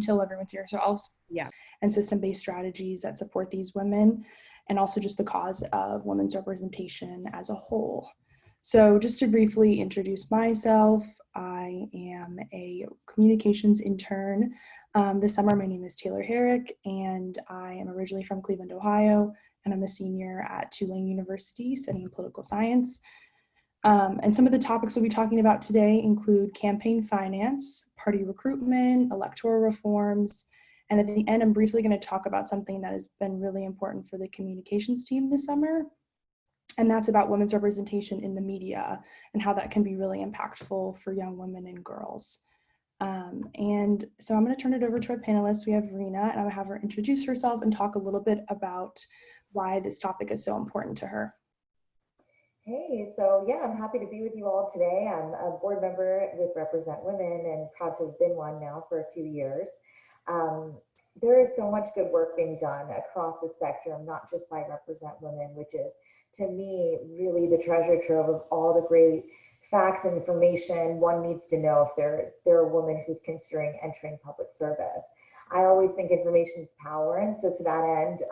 until everyone's here. So and system-based strategies that support these women, and also just the cause of women's representation as a whole. So just to briefly introduce myself, I am a communications intern. This summer, my name is Taylor Herrick, and I am originally from Cleveland, Ohio, and I'm a senior at Tulane University studying political science. And some of the topics we'll be talking about today include campaign finance, party recruitment, electoral reforms, and at the end, I'm briefly going to talk about something that has been really important for the communications team this summer, and that's about women's representation in the media and how that can be really impactful for young women and girls. And so I'm going to turn it over to our panelists. We have Rina, and I'm going to have her introduce herself and talk a little bit about why this topic is so important to her. Hey, so yeah, I'm happy to be with you all today. I'm a board member with Represent Women and proud to have been one now for a few years. There is so much good work being done across the spectrum, not just by Represent Women, which is, to me, really the treasure trove of all the great facts and information one needs to know if they're a woman who's considering entering public service. I always think information is power, and so to that end,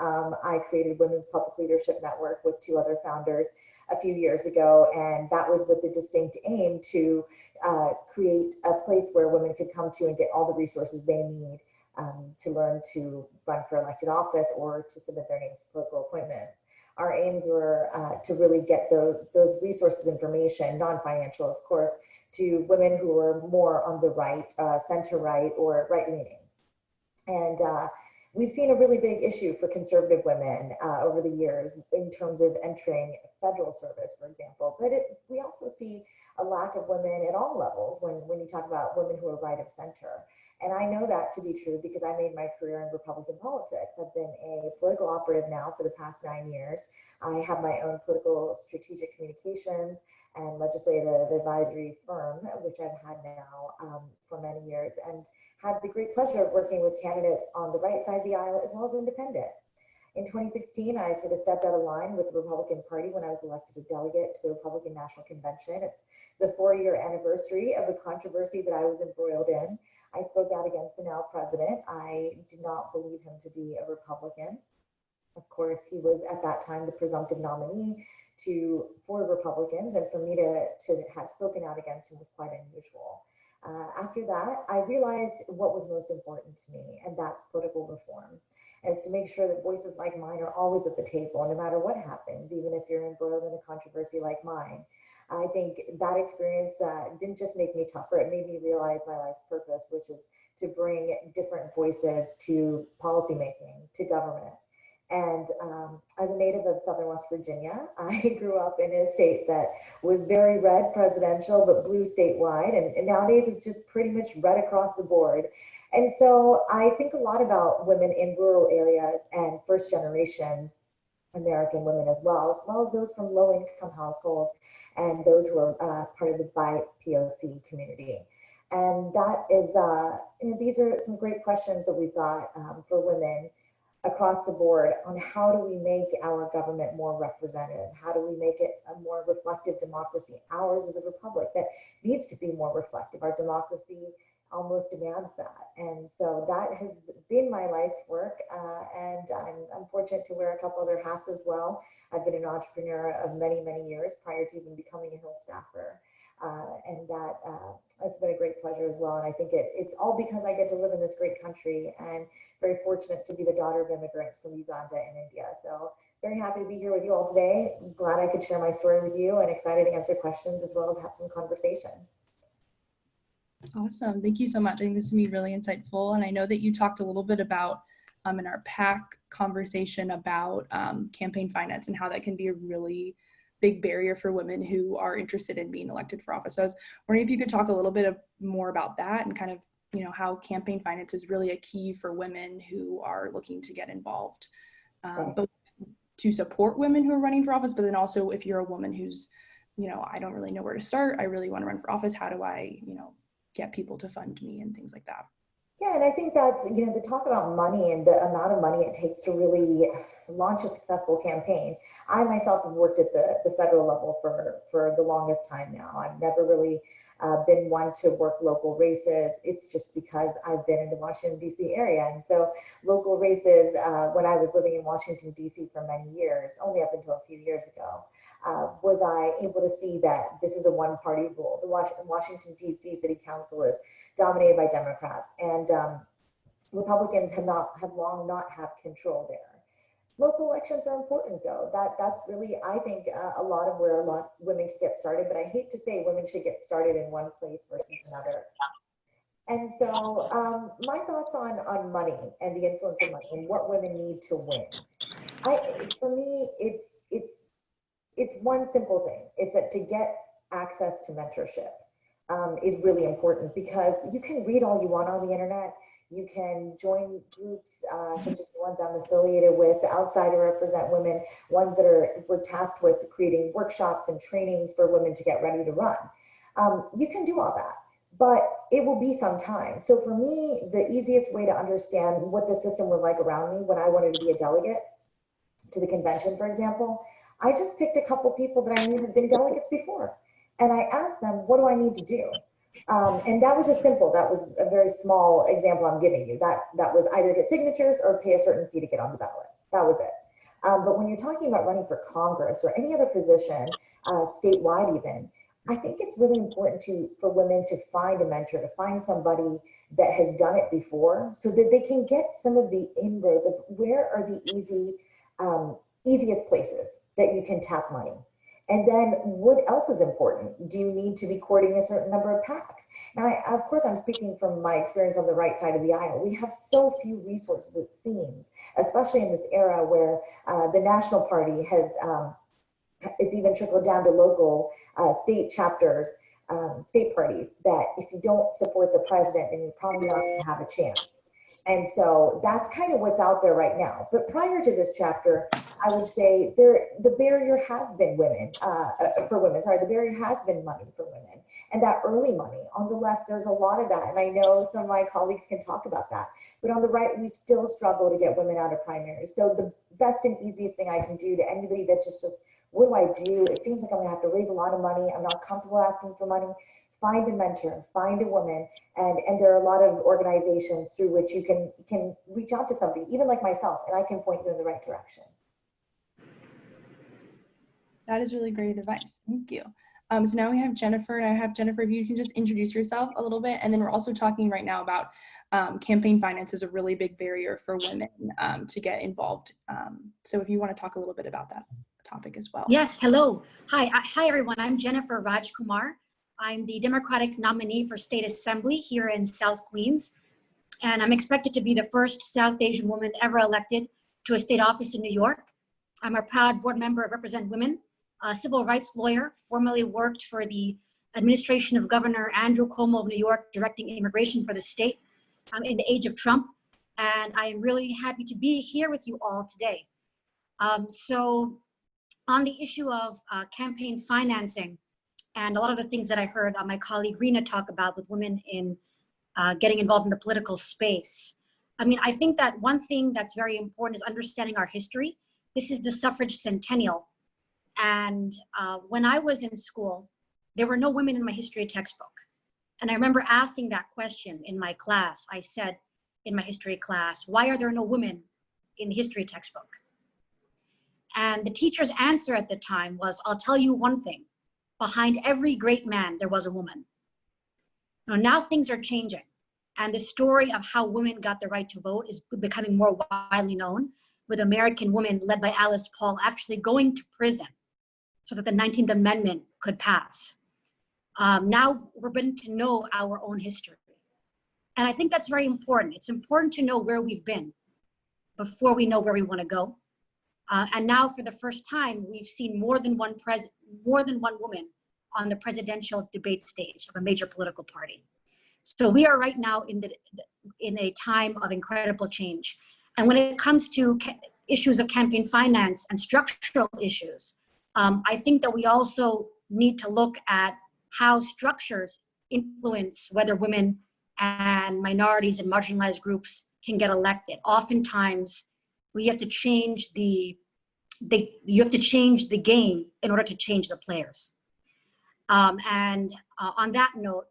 I created Women's Public Leadership Network with two other founders a few years ago, and that was with the distinct aim to create a place where women could come to and get all the resources they need to learn to run for elected office or to submit their names for political appointments. Our aims were to really get those resources, information, non-financial of course, to women who were more on the right, center-right, or right-leaning. And we've seen a really big issue for conservative women over the years in terms of entering federal service, for example. But we also see a lack of women at all levels when you talk about women who are right of center. And I know that to be true because I made my career in Republican politics. I've been a political operative now for the past 9 years. I have my own political strategic communications and legislative advisory firm, which I've had now for many years, and had the great pleasure of working with candidates on the right side of the aisle as well as independent. In 2016, I sort of stepped out of line with the Republican Party when I was elected a delegate to the Republican National Convention. It's the 4-year anniversary of the controversy that I was embroiled in. I spoke out against the now president. I did not believe him to be a Republican. Of course, he was at that time the presumptive nominee for Republicans, and for me to have spoken out against him was quite unusual. After that, I realized what was most important to me, and that's political reform. And it's to make sure that voices like mine are always at the table, no matter what happens, even if you're embroiled in a controversy like mine. I think that experience didn't just make me tougher, it made me realize my life's purpose, which is to bring different voices to policymaking, to government. And as a native of Southern West Virginia, I grew up in a state that was very red presidential, but blue statewide. And nowadays it's just pretty much red across the board. And so I think a lot about women in rural areas and first generation American women as well as those from low income households and those who are part of the BIPOC community. And that is, these are some great questions that we've got for women across the board on how do we make our government more representative? How do we make it a more reflective democracy? Ours is a republic that needs to be more reflective. Our democracy almost demands that. And so that has been my life's work. And I'm fortunate to wear a couple other hats as well. I've been an entrepreneur of many, many years prior to even becoming a Hill staffer. And that it's been a great pleasure as well. And I think it's all because I get to live in this great country and very fortunate to be the daughter of immigrants from Uganda and India. So very happy to be here with you all today. Glad I could share my story with you and excited to answer questions as well as have some conversation. Awesome. Thank you so much. I think this is going to be really insightful. And I know that you talked a little bit about in our PAC conversation about campaign finance and how that can be a really big barrier for women who are interested in being elected for office. So I was wondering if you could talk a little bit more about that and kind of, how campaign finance is really a key for women who are looking to get involved, both to support women who are running for office, but then also if you're a woman who's, I don't really know where to start. I really want to run for office. How do I, get people to fund me and things like that? Yeah, and I think that's, the talk about money and the amount of money it takes to really launch a successful campaign. I myself have worked at the federal level for the longest time now. I've never really been one to work local races. It's just because I've been in the Washington, D.C. area. And so local races, when I was living in Washington, D.C. for many years, only up until a few years ago, was I able to see that this is a one-party rule. The Washington, D.C. City Council is dominated by Democrats, and Republicans have long not had control there. Local elections are important, though. That's really, I think, a lot of where a lot of women could get started. But I hate to say women should get started in one place versus another. And so, my thoughts on money and the influence of money and what women need to win. For me, it's one simple thing. It's that to get access to mentorship is really important, because you can read all you want on the internet. You can join groups such as the ones I'm affiliated with, outside of Represent Women, ones that we're tasked with creating workshops and trainings for women to get ready to run. You can do all that, but it will be some time. So for me, the easiest way to understand what the system was like around me when I wanted to be a delegate to the convention, for example, I just picked a couple people that I knew had been delegates before. And I asked them, what do I need to do? And that was that was a very small example I'm giving you. That was either get signatures or pay a certain fee to get on the ballot. That was it. But when you're talking about running for Congress or any other position, statewide even, I think it's really important for women to find a mentor, to find somebody that has done it before, so that they can get some of the inroads of where are the easiest places that you can tap money. And then what else is important? Do you need to be courting a certain number of PACs? Now, of course, I'm speaking from my experience on the right side of the aisle. We have so few resources, it seems, especially in this era where the national party has, it's even trickled down to local state chapters, state parties, that if you don't support the president, then you're probably not going to have a chance. And so that's kind of what's out there right now. But prior to this chapter, I would say the barrier has been for women. Sorry, the barrier has been money for women, and that early money. On the left, there's a lot of that, and I know some of my colleagues can talk about that. But on the right, we still struggle to get women out of primaries. So the best and easiest thing I can do to anybody that just what do I do? It seems like I'm gonna have to raise a lot of money. I'm not comfortable asking for money. Find a mentor, find a woman, and there are a lot of organizations through which you can reach out to somebody, even like myself, and I can point you in the right direction. That is really great advice. Thank you. So now we have Jenifer, and I have Jenifer, if you can just introduce yourself a little bit, and then we're also talking right now about campaign finance is a really big barrier for women to get involved. So if you want to talk a little bit about that topic as well. Yes, hello. Hi everyone. I'm Jenifer Rajkumar. I'm the Democratic nominee for State Assembly here in South Queens, and I'm expected to be the first South Asian woman ever elected to a state office in New York. I'm a proud board member of Represent Women, a civil rights lawyer, formerly worked for the administration of Governor Andrew Cuomo of New York, directing immigration for the state in the age of Trump, and I am really happy to be here with you all today. So on the issue of campaign financing, and a lot of the things that I heard my colleague Rina talk about with women in getting involved in the political space. I mean, I think that one thing that's very important is understanding our history. This is the suffrage centennial. And when I was in school, there were no women in my history textbook. And I remember asking that question in my class. I said in my history class, why are there no women in the history textbook? And the teacher's answer at the time was, I'll tell you one thing. Behind every great man, there was a woman. Now things are changing. And the story of how women got the right to vote is becoming more widely known, with American women led by Alice Paul actually going to prison so that the 19th Amendment could pass. Now we're beginning to know our own history. And I think that's very important. It's important to know where we've been before we know where we want to go. And now for the first time, we've seen more than one woman on the presidential debate stage of a major political party. So we are right now in a time of incredible change. And when it comes to issues of campaign finance and structural issues, I think that we also need to look at how structures influence whether women and minorities and marginalized groups can get elected. Oftentimes, we have to change you have to change the game in order to change the players. On that note,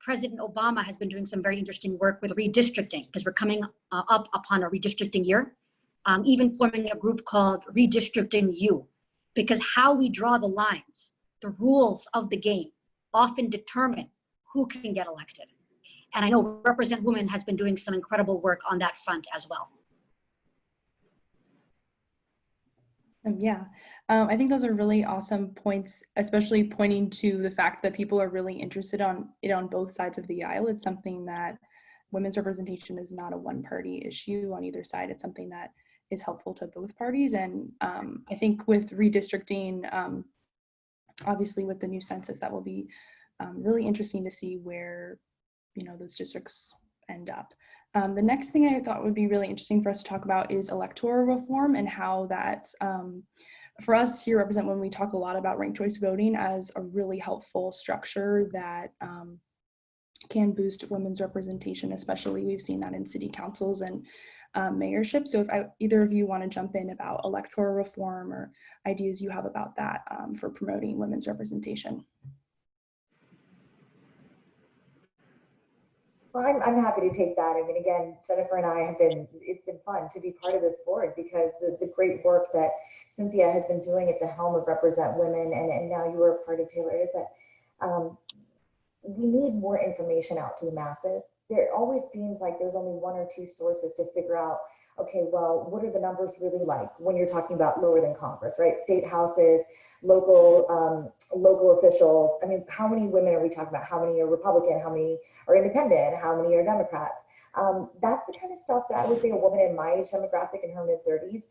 President Obama has been doing some very interesting work with redistricting, because we're coming up upon a redistricting year, even forming a group called Redistricting U, because how we draw the lines, the rules of the game, often determine who can get elected. And I know Represent Women has been doing some incredible work on that front as well. Yeah, I think those are really awesome points, especially pointing to the fact that people are really interested on it on both sides of the aisle. It's something that women's representation is not a one-party issue on either side. It's something that is helpful to both parties. And I think with redistricting, obviously with the new census, that will be really interesting to see where, you know, those districts end up. The next thing I thought would be really interesting for us to talk about is electoral reform, and how that, for us here at Represent Women, we talk a lot about ranked choice voting as a really helpful structure that can boost women's representation, especially we've seen that in city councils and mayorship. So if either of you want to jump in about electoral reform or ideas you have about that for promoting women's representation. Well, I'm happy to take that. I mean, again, Jenifer and I have it's been fun to be part of this board, because the great work that Cynthia has been doing at the helm of Represent Women, and now you are a part of Taylor, is that we need more information out to the masses. There always seems like there's only one or two sources to figure out, okay, well, what are the numbers really like when you're talking about lower than Congress, right? State houses, local officials. I mean, how many women are we talking about? How many are Republican? How many are independent? How many are Democrats? That's the kind of stuff that I would say a woman in my age demographic, in her mid-30s,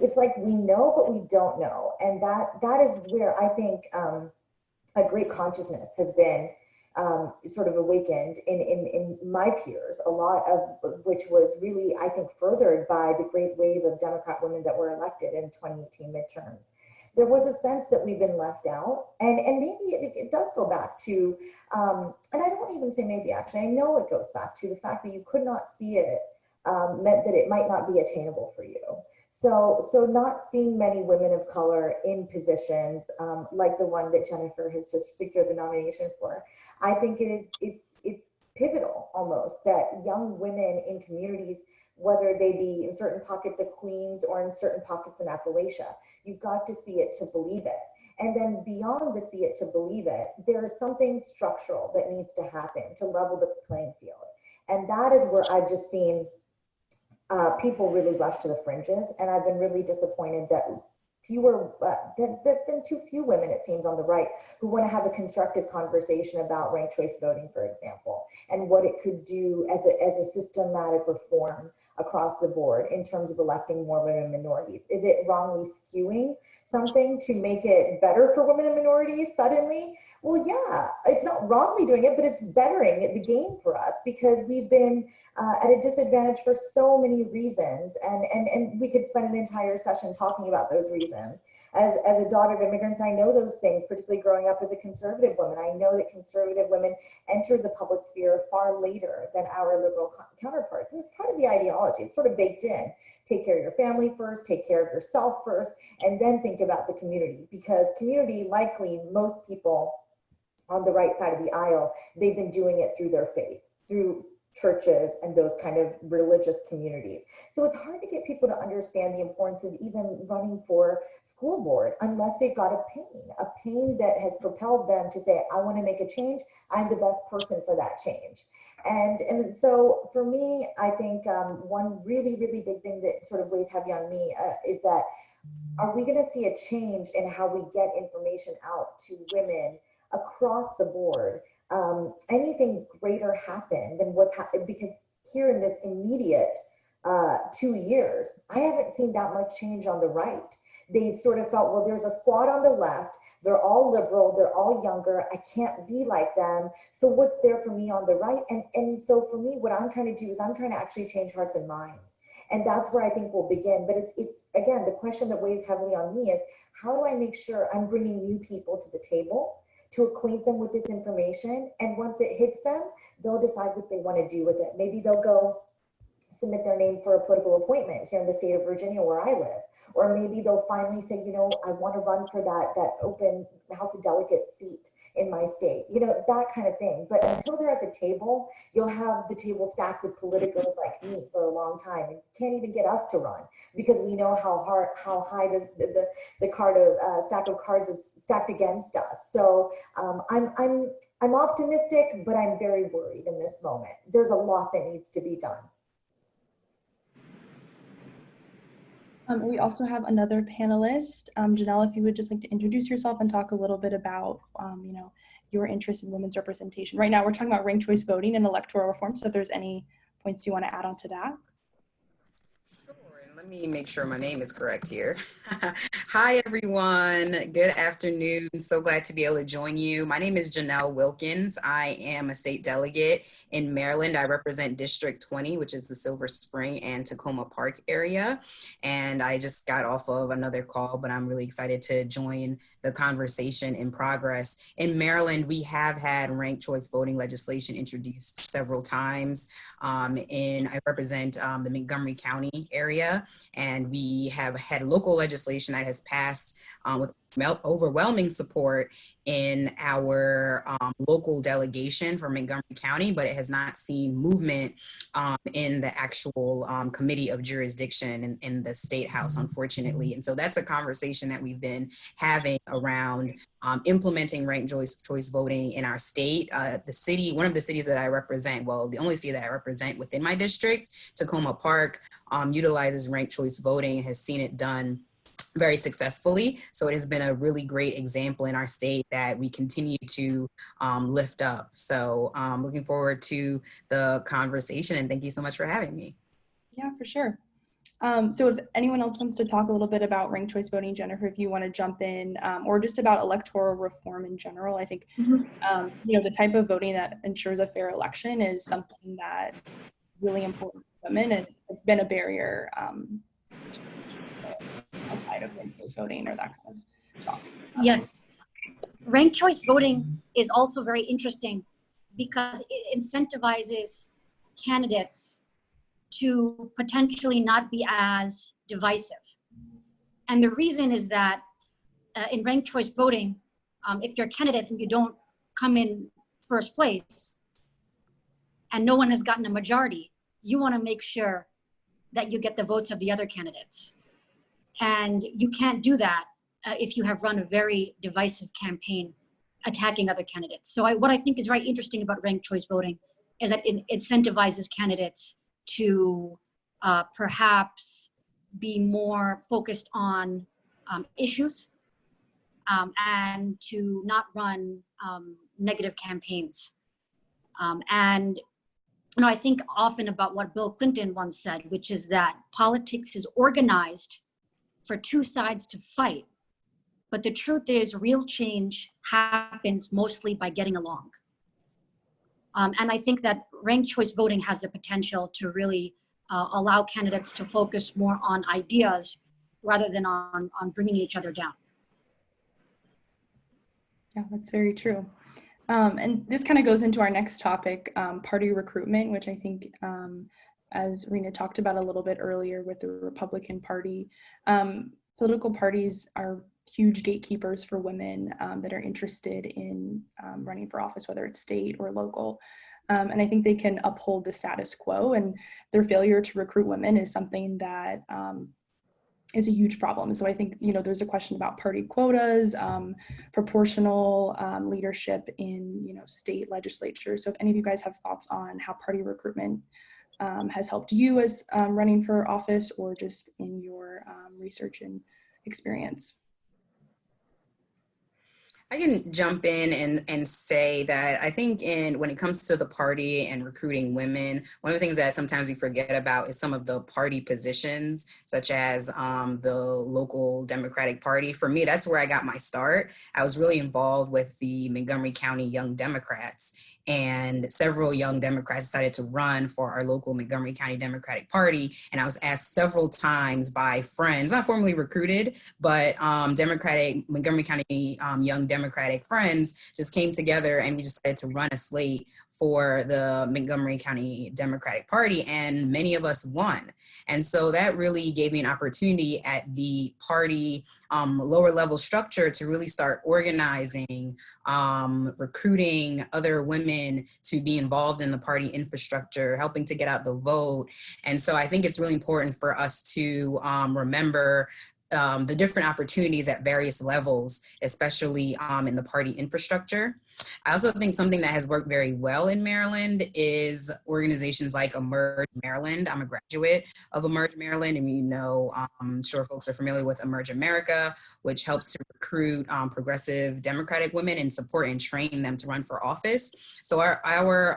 it's like we know, but we don't know. And that is where I think a great consciousness has been sort of awakened in my peers, a lot of which was really, I think, furthered by the great wave of Democrat women that were elected in 2018 midterms. There was a sense that we've been left out, and maybe it does go back to, and I don't even say maybe, actually, I know it goes back to the fact that you could not see it meant that it might not be attainable for you. So not seeing many women of color in positions like the one that Jenifer has just secured the nomination for, I think it's pivotal almost that young women in communities, whether they be in certain pockets of Queens or in certain pockets in Appalachia, you've got to see it to believe it. And then beyond the see it to believe it, there is something structural that needs to happen to level the playing field. And that is where I've just seen people really rush to the fringes, and I've been really disappointed that there've been too few women, it seems, on the right who want to have a constructive conversation about ranked choice voting, for example, and what it could do as a systematic reform across the board in terms of electing more women and minorities. Is it wrongly skewing something to make it better for women and minorities suddenly? Well, yeah, it's not wrongly doing it, but it's bettering the game for us, because we've been at a disadvantage for so many reasons, and we could spend an entire session talking about those reasons. As a daughter of immigrants, I know those things, particularly growing up as a conservative woman. I know that conservative women entered the public sphere far later than our liberal counterparts. And it's part of the ideology. It's sort of baked in. Take care of your family first, take care of yourself first, and then think about the community. Because community, likely most people on the right side of the aisle, they've been doing it through their faith, through churches and those kind of religious communities. So it's hard to get people to understand the importance of even running for school board unless they've got a pain that has propelled them to say, I want to make a change. I'm the best person for that change. And so for me, I think one really, really big thing that sort of weighs heavy on me is that, are we going to see a change in how we get information out to women across the board? Anything greater happen than what's happened? Because here in this immediate 2 years, I haven't seen that much change on the right. They've sort of felt, well, there's a squad on the left. They're all liberal. They're all younger. I can't be like them. So what's there for me on the right? And so for me, what I'm trying to do is I'm trying to actually change hearts and minds. And that's where I think we'll begin. But it's again, the question that weighs heavily on me is, how do I make sure I'm bringing new people to the table to acquaint them with this information. And once it hits them, they'll decide what they want to do with it. Maybe they'll go submit their name for a political appointment here in the state of Virginia where I live. Or maybe they'll finally say, you know, I want to run for that open House of Delegates seat in my state, you know, that kind of thing. But until they're at the table, you'll have the table stacked with politicos like me for a long time, and you can't even get us to run because we know how high the stack of cards is stacked against us. So I'm optimistic, but I'm very worried in this moment. There's a lot that needs to be done. We also have another panelist. Janelle, if you would just like to introduce yourself and talk a little bit about, you know, your interest in women's representation. Right now, we're talking about ranked choice voting and electoral reform. So if there's any points you want to add on to that. Sure, and let me make sure my name is correct here. Hi, everyone. Good afternoon. So glad to be able to join you. My name is Janelle Wilkins. I am a state delegate in Maryland. I represent District 20, which is the Silver Spring and Tacoma Park area. And I just got off of another call, but I'm really excited to join the conversation in progress. In Maryland, we have had ranked choice voting legislation introduced several times. I represent the Montgomery County area, and we have had local legislation that has passed with overwhelming support in our local delegation for Montgomery County, but it has not seen movement in the actual committee of jurisdiction in the State House, unfortunately. And so that's a conversation that we've been having around implementing ranked choice voting in our state. One of the cities that I represent, well, the only city that I represent within my district, Tacoma Park, utilizes ranked choice voting and has seen it done very successfully. So it has been a really great example in our state that we continue to lift up. So looking forward to the conversation, and thank you so much for having me. Yeah, for sure. So if anyone else wants to talk a little bit about ranked choice voting, Jennifer, if you want to jump in, or just about electoral reform in general, I think, you know, the type of voting that ensures a fair election is something that is really important to women, and it's been a barrier outside of ranked choice voting or that kind of talk. Yes. Ranked choice voting is also very interesting because it incentivizes candidates to potentially not be as divisive. And the reason is that in ranked choice voting, if you're a candidate and you don't come in first place and no one has gotten a majority, you want to make sure that you get the votes of the other candidates. And you can't do that if you have run a very divisive campaign attacking other candidates. So what I think is very interesting about ranked choice voting is that it incentivizes candidates to perhaps be more focused on issues and to not run negative campaigns. And you know, I think often about what Bill Clinton once said, which is that politics is organized for two sides to fight. But the truth is, real change happens mostly by getting along. And I think that ranked choice voting has the potential to really allow candidates to focus more on ideas rather than on bringing each other down. Yeah, that's very true. And this kind of goes into our next topic, party recruitment, which I think, as Rina talked about a little bit earlier with the Republican Party, political parties are huge gatekeepers for women that are interested in running for office, whether it's state or local. And I think they can uphold the status quo, and their failure to recruit women is something that is a huge problem. So I think, you know, there's a question about party quotas, proportional leadership in, you know, state legislatures. So if any of you guys have thoughts on how party recruitment has helped you as running for office, or just in your research and experience. I can jump in and say that I think when it comes to the party and recruiting women, one of the things that sometimes we forget about is some of the party positions, such as the local Democratic Party. For me, that's where I got my start. I was really involved with the Montgomery County Young Democrats, and several young Democrats decided to run for our local Montgomery County Democratic Party. And I was asked several times by friends, not formally recruited, but Montgomery County Young Democrats Democratic friends just came together and we decided to run a slate for the Montgomery County Democratic Party, and many of us won. And so that really gave me an opportunity at the party lower level structure to really start organizing, recruiting other women to be involved in the party infrastructure, helping to get out the vote. And so I think it's really important for us to remember the different opportunities at various levels, especially in the party infrastructure. I also think something that has worked very well in Maryland is organizations like Emerge Maryland. I'm a graduate of Emerge Maryland, and I'm sure folks are familiar with Emerge America, which helps to recruit progressive Democratic women and support and train them to run for office. So our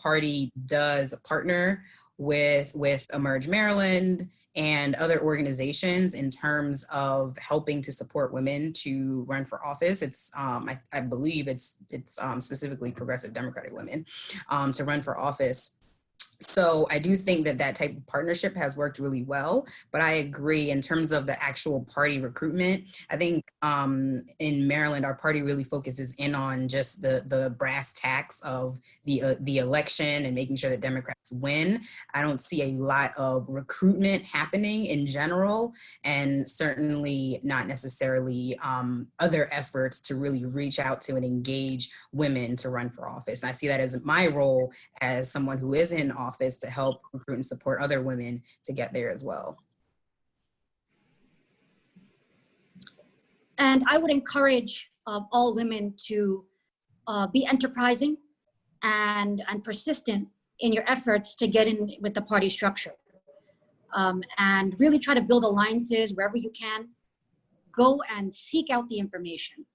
party does partner with Emerge Maryland and other organizations in terms of helping to support women to run for office. It's I believe it's specifically progressive Democratic women to run for office. So I do think that that type of partnership has worked really well, but I agree in terms of the actual party recruitment. I think in Maryland, our party really focuses in on just the brass tacks of the election and making sure that Democrats win. I don't see a lot of recruitment happening in general, and certainly not necessarily other efforts to really reach out to and engage women to run for office. And I see that as my role as someone who is in office to help recruit and support other women to get there as well. And I would encourage all women to be enterprising and persistent in your efforts to get in with the party structure. And really try to build alliances wherever you can. Go and seek out the information.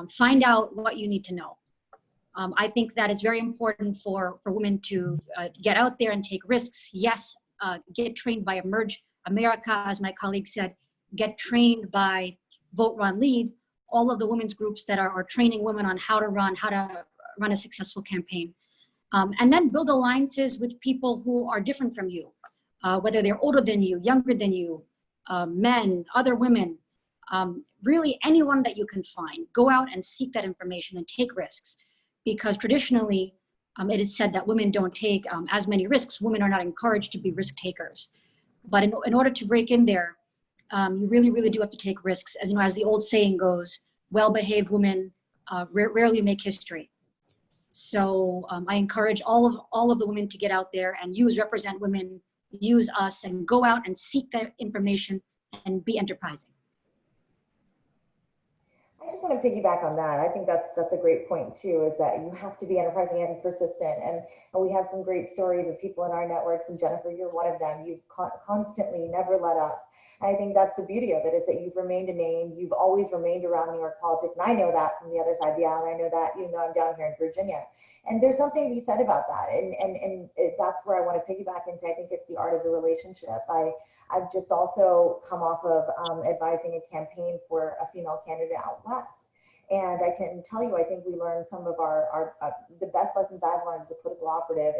Find out what you need to know. I think that it's very important for women to get out there and take risks. Yes, get trained by Emerge America, as my colleague said, get trained by Vote, Run, Lead, all of the women's groups that are training women on how to run a successful campaign. And then build alliances with people who are different from you, whether they're older than you, younger than you, men, other women, really anyone that you can find. Go out and seek that information and take risks. Because traditionally, it is said that women don't take as many risks. Women are not encouraged to be risk takers. But in order to break in there, you really, really do have to take risks. As you know, as the old saying goes, well-behaved women rarely make history. So I encourage all of the women to get out there and use Represent Women, use us, and go out and seek that information and be enterprising. I just want to piggyback on that. I think that's a great point too, is that you have to be enterprising and persistent. And we have some great stories of people in our networks, and Jenifer, you're one of them. You've constantly never let up. And I think that's the beauty of it, is that you've remained a name. You've always remained around New York politics. And I know that from the other side of the aisle. I know that even though I'm down here in Virginia. And there's something to be said about that. And that's where I want to piggyback and say, I think it's the art of the relationship. I've just also come off of advising a campaign for a female candidate out west. And I can tell you, I think we learned some of the best lessons I've learned as a political operative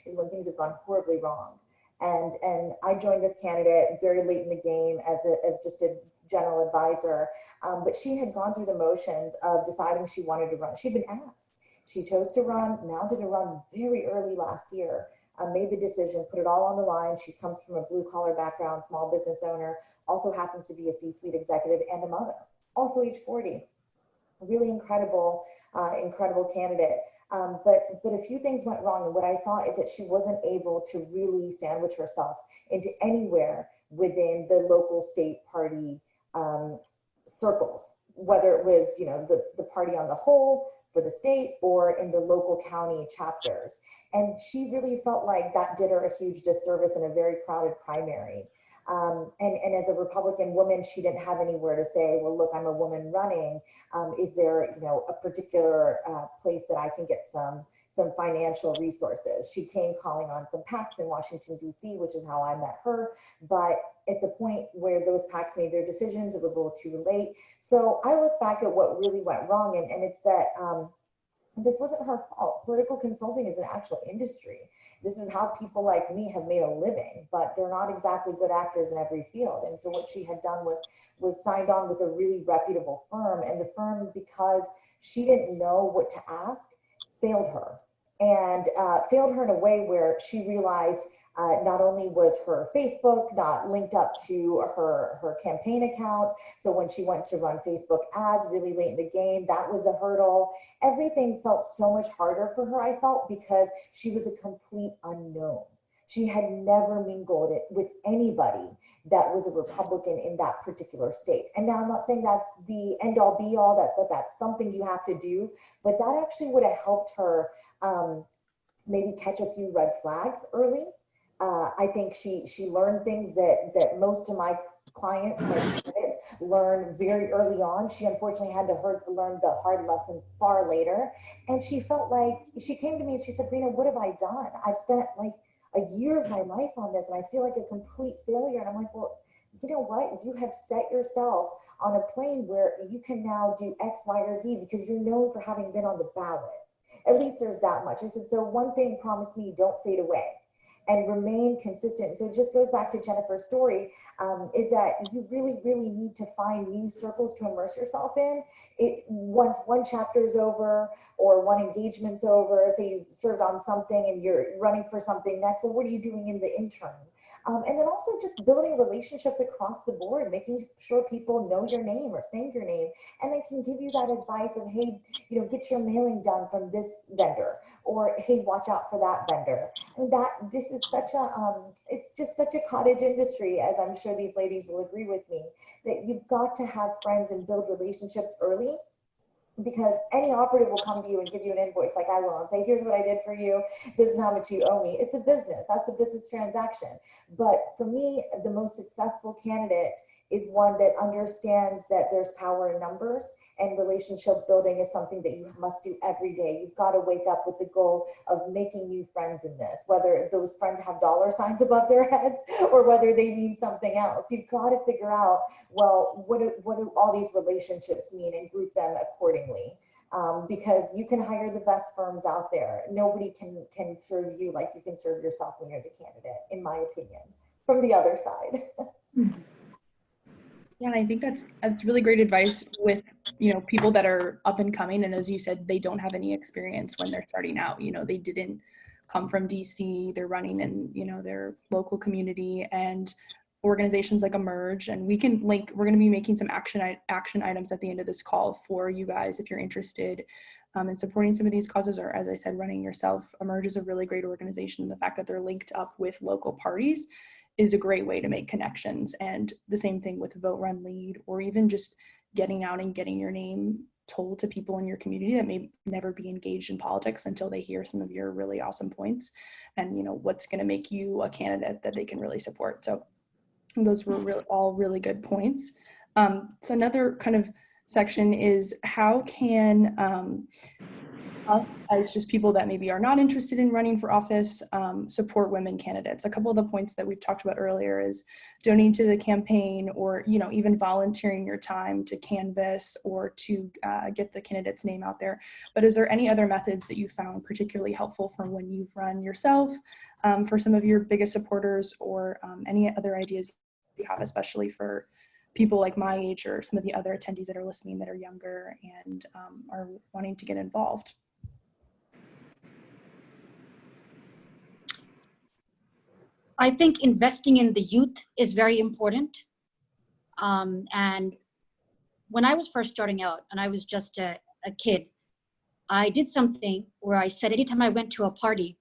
is when things have gone horribly wrong. And I joined this candidate very late in the game as just a general advisor, but she had gone through the motions of deciding she wanted to run. She'd been asked. She chose to run, mounted a run very early last year. Made the decision, put it all on the line. She's come from a blue collar background, small business owner, also happens to be a C-suite executive and a mother, also age 40. Really incredible candidate. But a few things went wrong. And what I saw is that she wasn't able to really sandwich herself into anywhere within the local state party circles, whether it was, the party on the whole, for the state, or in the local county chapters. And she really felt like that did her a huge disservice in a very crowded primary. And as a Republican woman, she didn't have anywhere to say, well, look, I'm a woman running. Is there, a particular place that I can get some financial resources? She came calling on some PACs in Washington, D.C., which is how I met her. But at the point where those PACs made their decisions, it was a little too late. So I look back at what really went wrong, and it's that this wasn't her fault. Political consulting is an actual industry. This is how people like me have made a living, but they're not exactly good actors in every field. And so what she had done was signed on with a really reputable firm, and the firm, because she didn't know what to ask, failed her. And failed her in a way where she realized not only was her Facebook not linked up to her campaign account, so when she went to run Facebook ads really late in the game, that was a hurdle. Everything felt so much harder for her, I felt, because she was a complete unknown. She had never mingled it with anybody that was a Republican in that particular state. And now I'm not saying that's the end all be all, that that's something you have to do, but that actually would have helped her maybe catch a few red flags early. I think she learned things that most of my clients, my candidates, learn very early on. She unfortunately had to learn the hard lesson far later. And she felt like, she came to me and she said, Rina, what have I done? I've spent like a year of my life on this and I feel like a complete failure. And I'm like, well, you know what? You have set yourself on a plane where you can now do X, Y, or Z because you're known for having been on the ballot. At least there's that much. I said, so one thing, promise me, don't fade away and remain consistent. So it just goes back to Jenifer's story, is that you really, really need to find new circles to immerse yourself in. Once one chapter is over or one engagement's over, say you served on something and you're running for something next, well, what are you doing in the interim? And then also just building relationships across the board, making sure people know your name or saying your name, and they can give you that advice of, hey, you know, get your mailing done from this vendor, or hey, watch out for that vendor. And this is such a, it's just such a cottage industry, as I'm sure these ladies will agree with me, that you've got to have friends and build relationships early. Because any operative will come to you and give you an invoice like I will and say, here's what I did for you. This is how much you owe me. It's a business. That's a business transaction. But for me, the most successful candidate is one that understands that there's power in numbers, and relationship building is something that you must do every day. You've got to wake up with the goal of making new friends in this, whether those friends have dollar signs above their heads or whether they mean something else. You've got to figure out, well, what do all these relationships mean, and group them accordingly. Because you can hire the best firms out there. Nobody can serve you like you can serve yourself when you're the candidate, in my opinion, from the other side. Yeah, and I think that's really great advice with, you know, people that are up and coming. And as you said, they don't have any experience when they're starting out. You know, they didn't come from DC, they're running in, you know, their local community, and organizations like Emerge. And we can link, we're going to be making some action items at the end of this call for you guys if you're interested in supporting some of these causes, or as I said, running yourself. Emerge is a really great organization. The fact that they're linked up with local parties is a great way to make connections. And the same thing with Vote, Run, Lead, or even just getting out and getting your name told to people in your community that may never be engaged in politics until they hear some of your really awesome points and, you know, what's going to make you a candidate that they can really support. So those were all really good points. So another kind of section is, how can us as just people that maybe are not interested in running for office support women candidates? A couple of the points that we've talked about earlier is donating to the campaign, or, you know, even volunteering your time to canvass or to get the candidate's name out there. But is there any other methods that you found particularly helpful from when you've run yourself, for some of your biggest supporters, or any other ideas you have, especially for people like my age or some of the other attendees that are listening that are younger and are wanting to get involved? I think investing in the youth is very important. And when I was first starting out and I was just a kid, I did something where I said anytime I went to a party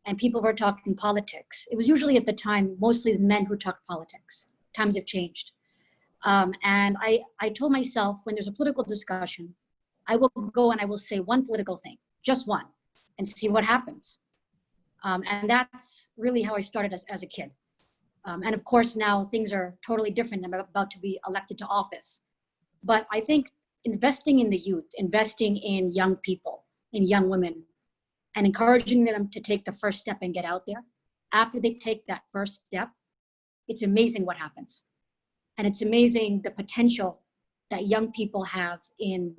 and people were talking politics, it was usually at the time mostly the men who talked politics. Times have changed. And I told myself, when there's a political discussion, I will go and I will say one political thing, just one, and see what happens. And that's really how I started as a kid. And of course, now things are totally different. I'm about to be elected to office. But I think investing in the youth, investing in young people, in young women, and encouraging them to take the first step and get out there. After they take that first step, it's amazing what happens. And it's amazing the potential that young people have in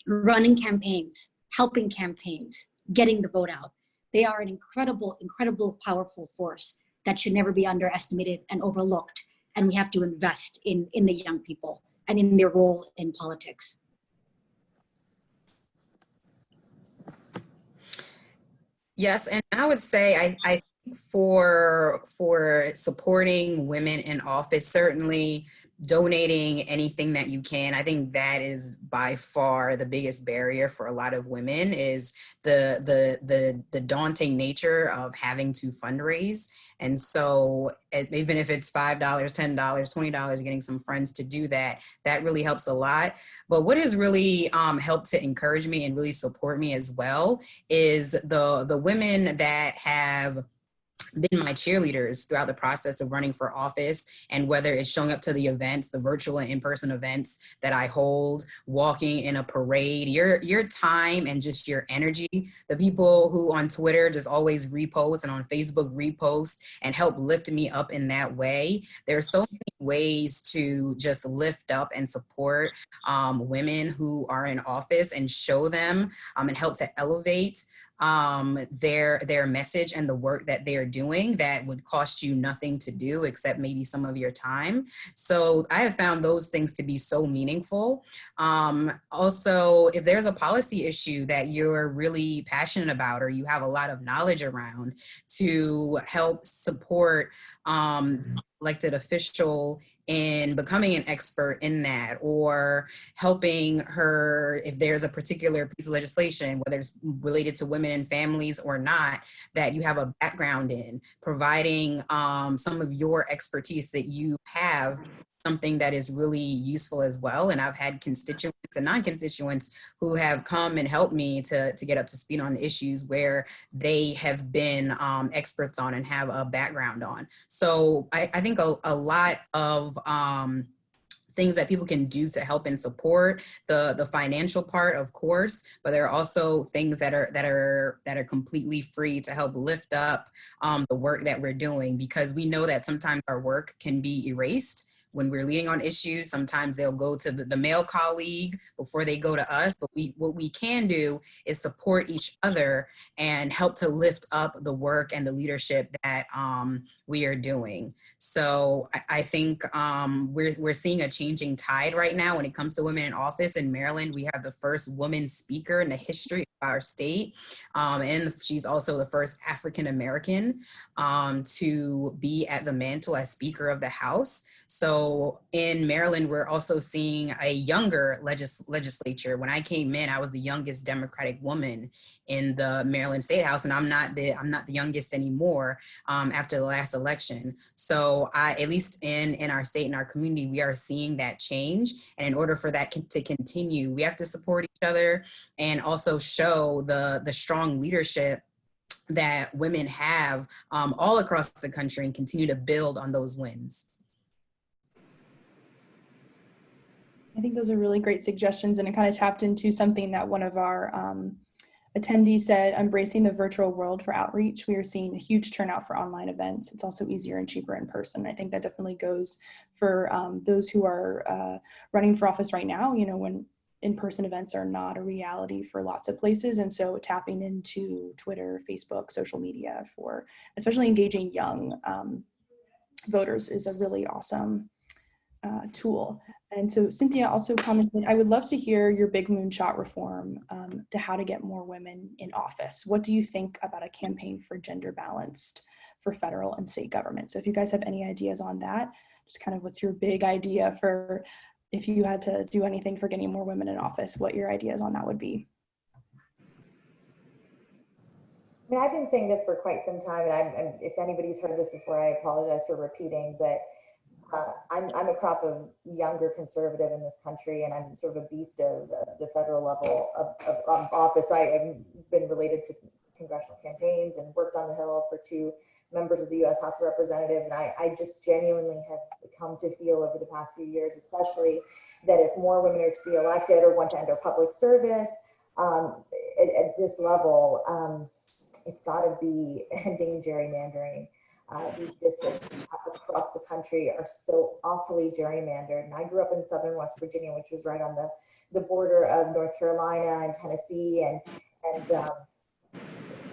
running campaigns helping campaigns, getting the vote out. They are an incredible, incredible, powerful force that should never be underestimated and overlooked. And we have to invest in the young people and in their role in politics. Yes, and I would say I think for supporting women in office, certainly donating anything that you can. I think that is by far the biggest barrier for a lot of women is the daunting nature of having to fundraise. And so even if it's $5, $10, $20, getting some friends to do that, that really helps a lot. But what has really helped to encourage me and really support me as well is the women that have been my cheerleaders throughout the process of running for office, and whether it's showing up to the events, the virtual and in-person events that I hold, walking in a parade, your time and just your energy, the people who on Twitter just always repost and on Facebook repost and help lift me up in that way. There are so many ways to just lift up and support women who are in office and show them and help to elevate their message and the work that they're doing that would cost you nothing to do except maybe some of your time. So I have found those things to be so meaningful. Also, if there's a policy issue that you're really passionate about or you have a lot of knowledge around, to help support elected official in becoming an expert in that, or helping her if there's a particular piece of legislation, whether it's related to women and families or not, that you have a background in, providing some of your expertise that you have, something that is really useful as well. And I've had constituents and non-constituents who have come and helped me to get up to speed on issues where they have been experts on and have a background on. So I think a lot of things that people can do to help and support the financial part, of course, but there are also things that are completely free to help lift up the work that we're doing, because we know that sometimes our work can be erased when we're leading on issues. Sometimes they'll go to the male colleague before they go to us, but what we can do is support each other and help to lift up the work and the leadership that we are doing. So I think we're seeing a changing tide right now when it comes to women in office. In Maryland, we have the first woman speaker in the history of our state, and she's also the first African American to be at the mantle as Speaker of the House. So in Maryland, we're also seeing a younger legislature. When I came in, I was the youngest Democratic woman in the Maryland State House, and I'm not the youngest anymore after the last election. So at least in our state and our community, we are seeing that change. And in order for that to continue, we have to support each other and also show the strong leadership that women have all across the country and continue to build on those wins. I think those are really great suggestions, and it kind of tapped into something that one of our attendees said: embracing the virtual world for outreach. We are seeing a huge turnout for online events. It's also easier and cheaper in person. I think that definitely goes for those who are running for office right now, you know, when in-person events are not a reality for lots of places. And so tapping into Twitter, Facebook, social media for especially engaging young voters is a really awesome tool. And so Cynthia also commented, I would love to hear your big moonshot reform to how to get more women in office. What do you think about a campaign for gender balanced for federal and state government? So if you guys have any ideas on that, just kind of what's your big idea for if you had to do anything for getting more women in office, what your ideas on that would be? I mean, I've been saying this for quite some time, and if anybody's heard this before, I apologize for repeating, but I'm a crop of younger conservative in this country, and I'm sort of a beast of the federal level of office. So I've been related to congressional campaigns and worked on the Hill for 2 members of the U.S. House of Representatives. And I just genuinely have come to feel over the past few years, especially, that if more women are to be elected or want to enter public service at this level, it's got to be ending gerrymandering. These districts across the country are so awfully gerrymandered. And I grew up in southern West Virginia, which was right on the border of North Carolina and Tennessee, and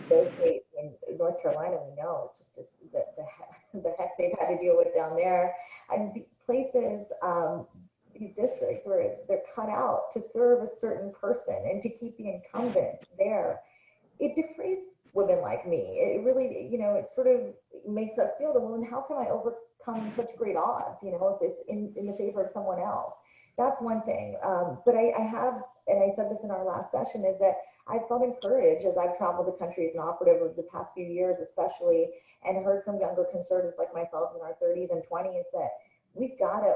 those states. In North Carolina, we know just the heck they've had to deal with down there. And the places, these districts where they're cut out to serve a certain person and to keep the incumbent there, it defrays women like me. It really, you know, it sort of makes us feel that, well, then how can I overcome such great odds, you know, if it's in the favor of someone else? That's one thing. But I have, and I said this in our last session, is that I've felt encouraged as I've traveled the country as an operative over the past few years, especially, and heard from younger conservatives like myself in our 30s and 20s that we've got to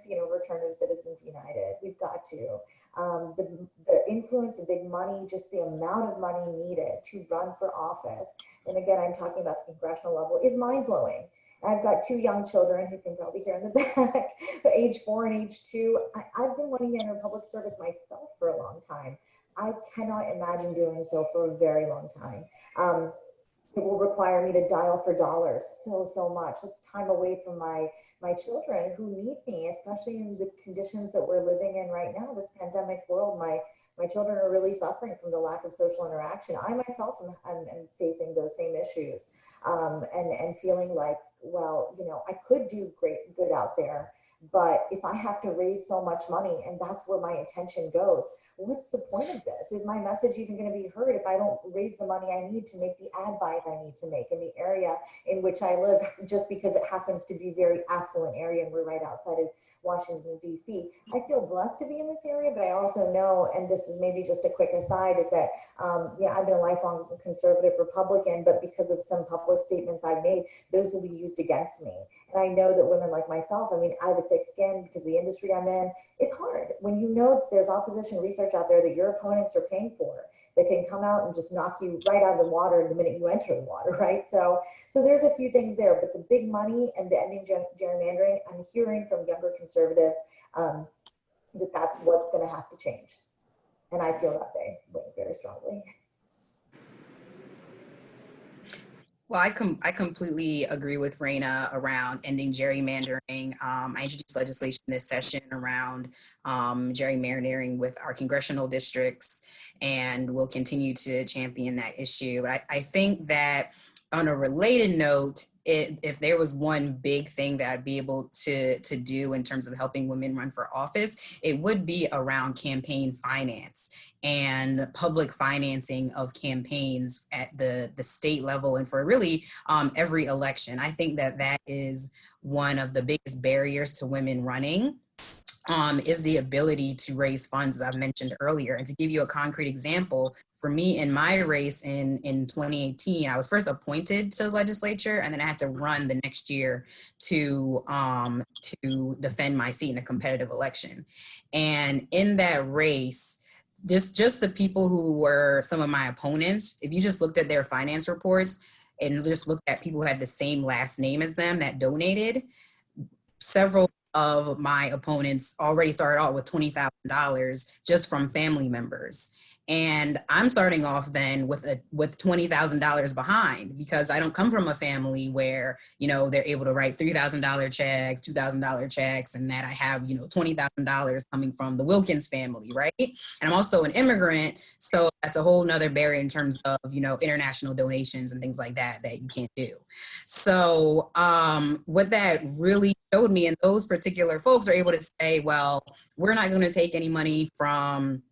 see an overturn of Citizens United. We've got to. The influence of big money, just the amount of money needed to run for office, and again, I'm talking about the congressional level, is mind-blowing. I've got two young children who can probably hear in the back, age 4 and age 2. I've been wanting to enter public service myself for a long time. I cannot imagine doing so for a very long time. It will require me to dial for dollars so much. It's time away from my children who need me, especially in the conditions that we're living in right now, this pandemic world. My children are really suffering from the lack of social interaction. I myself am facing those same issues, and feeling like, well, you know, I could do good out there, but if I have to raise so much money and that's where my attention goes, what's the point of this? Is my message even going to be heard if I don't raise the money I need to make the ad buys I need to make in the area in which I live, just because it happens to be a very affluent area and we're right outside of Washington, D.C. I feel blessed to be in this area, but I also know, and this is maybe just a quick aside, is that, I've been a lifelong conservative Republican, but because of some public statements I've made, those will be used against me. And I know that women like myself, I mean, I have a thick skin because of the industry I'm in. It's hard when you know that there's opposition research out there that your opponents are paying for, that can come out and just knock you right out of the water the minute you enter the water, right? So there's a few things there, but the big money and the ending gerrymandering, I'm hearing from younger conservatives that that's what's going to have to change. And I feel that way very strongly. Well, I completely agree with Rina around ending gerrymandering. I introduced legislation this session around gerrymandering with our congressional districts, and we'll continue to champion that issue. But I think that on a related note, if there was one big thing that I'd be able to do in terms of helping women run for office, it would be around campaign finance and public financing of campaigns at the state level and for really every election. I think that is one of the biggest barriers to women running. Is the ability to raise funds, as I've mentioned earlier. And to give you a concrete example, for me in my race in 2018, I was first appointed to the legislature, and then I had to run the next year to defend my seat in a competitive election. And in that race, just the people who were some of my opponents, if you just looked at their finance reports and just looked at people who had the same last name as them that donated, several of my opponents already started out with $20,000 just from family members. And I'm starting off then with $20,000 behind, because I don't come from a family where, you know, they're able to write $3,000 checks, $2,000 checks, and that I have, you know, $20,000 coming from the Wilkins family, right? And I'm also an immigrant, so that's a whole nother barrier in terms of, you know, international donations and things like that you can't do. So what that really showed me, and those particular folks are able to say, well, we're not going to take any money from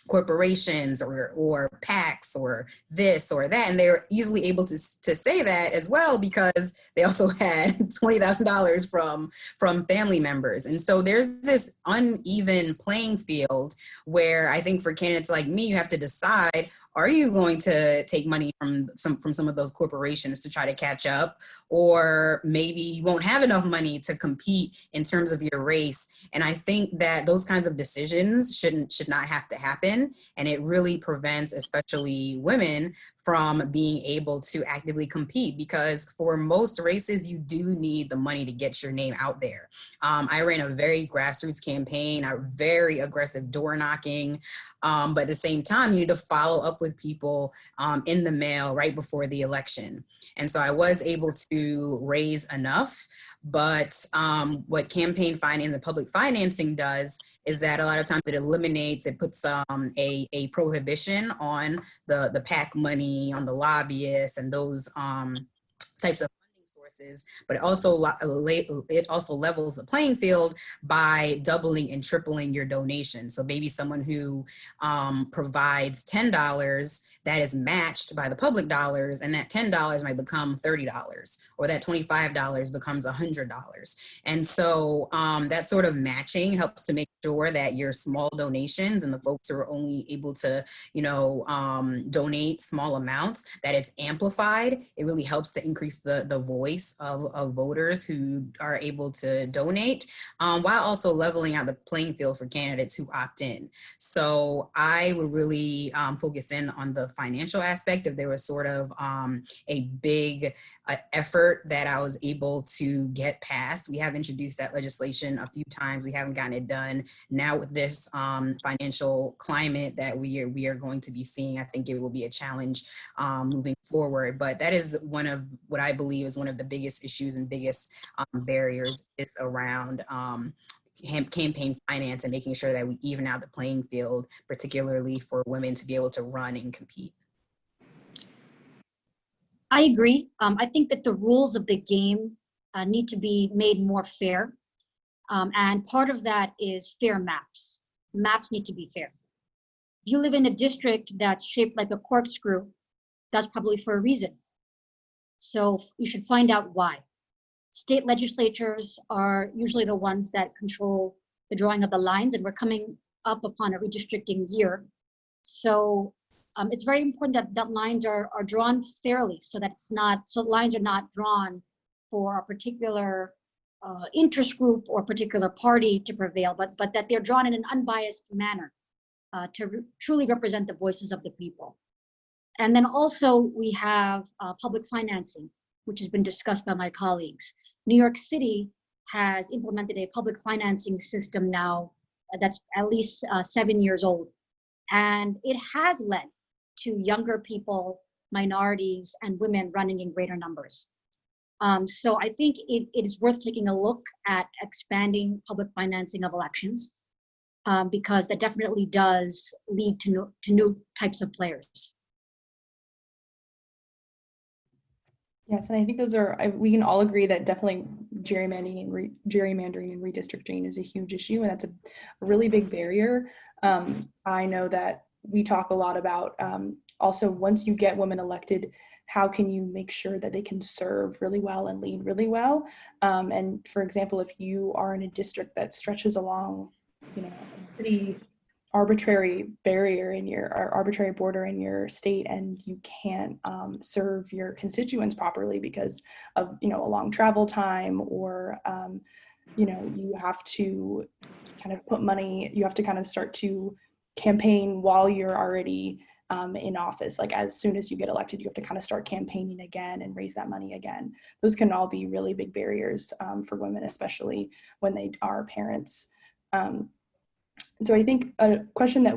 corporations or PACs or this or that, and they're easily able to say that as well because they also had $20,000 from family members. And so there's this uneven playing field where I think for candidates like me, you have to decide, are you going to take money from some of those corporations to try to catch up? Or maybe you won't have enough money to compete in terms of your race. And I think that those kinds of decisions should not have to happen. And it really prevents, especially women, from being able to actively compete, because for most races, you do need the money to get your name out there. I ran a very grassroots campaign, very aggressive door knocking, but at the same time, you need to follow up with people in the mail right before the election. And so I was able to raise enough, but what campaign finance and public financing does is that a lot of times it puts a prohibition on the PAC money, on the lobbyists and those types of funding sources, but it also levels the playing field by doubling and tripling your donation. So maybe someone who provides $10 that is matched by the public dollars, and that $10 might become $30, or that $25 becomes $100. And so that sort of matching helps to make sure that your small donations and the folks who are only able to, donate small amounts, that it's amplified. It really helps to increase the voice of voters who are able to donate, while also leveling out the playing field for candidates who opt in. So I would really focus in on the financial aspect. If there was sort of a big effort that I was able to get passed. We have introduced that legislation a few times. We haven't gotten it done. Now with this financial climate that we are going to be seeing, I think it will be a challenge moving forward. But that is one of what I believe is one of the biggest issues and biggest barriers is around campaign finance and making sure that we even out the playing field, particularly for women to be able to run and compete. I agree. I think that the rules of the game need to be made more fair. And part of that is fair maps. Maps need to be fair. If you live in a district that's shaped like a corkscrew, that's probably for a reason. So you should find out why. State legislatures are usually the ones that control the drawing of the lines, and we're coming up upon a redistricting year. So it's very important that lines are drawn fairly, so that lines are not drawn for a particular interest group or particular party to prevail, but that they're drawn in an unbiased manner to truly represent the voices of the people. And then also we have public financing, which has been discussed by my colleagues. New York City has implemented a public financing system now that's at least 7 years old. And it has led to younger people, minorities, and women running in greater numbers. So I think it is worth taking a look at expanding public financing of elections, because that definitely does lead to new types of players. Yes, and I think we can all agree that definitely gerrymandering and redistricting is a huge issue, and that's a really big barrier. I know that we talk a lot about also, once you get women elected, how can you make sure that they can serve really well and lead really well? And for example, if you are in a district that stretches along, a pretty arbitrary barrier arbitrary border in your state, and you can't serve your constituents properly because of a long travel time, or you have to kind of put money, you have to kind of start to campaign while you're already in office. Like as soon as you get elected, you have to kind of start campaigning again and raise that money again. Those can all be really big barriers for women, especially when they are parents. So I think a question that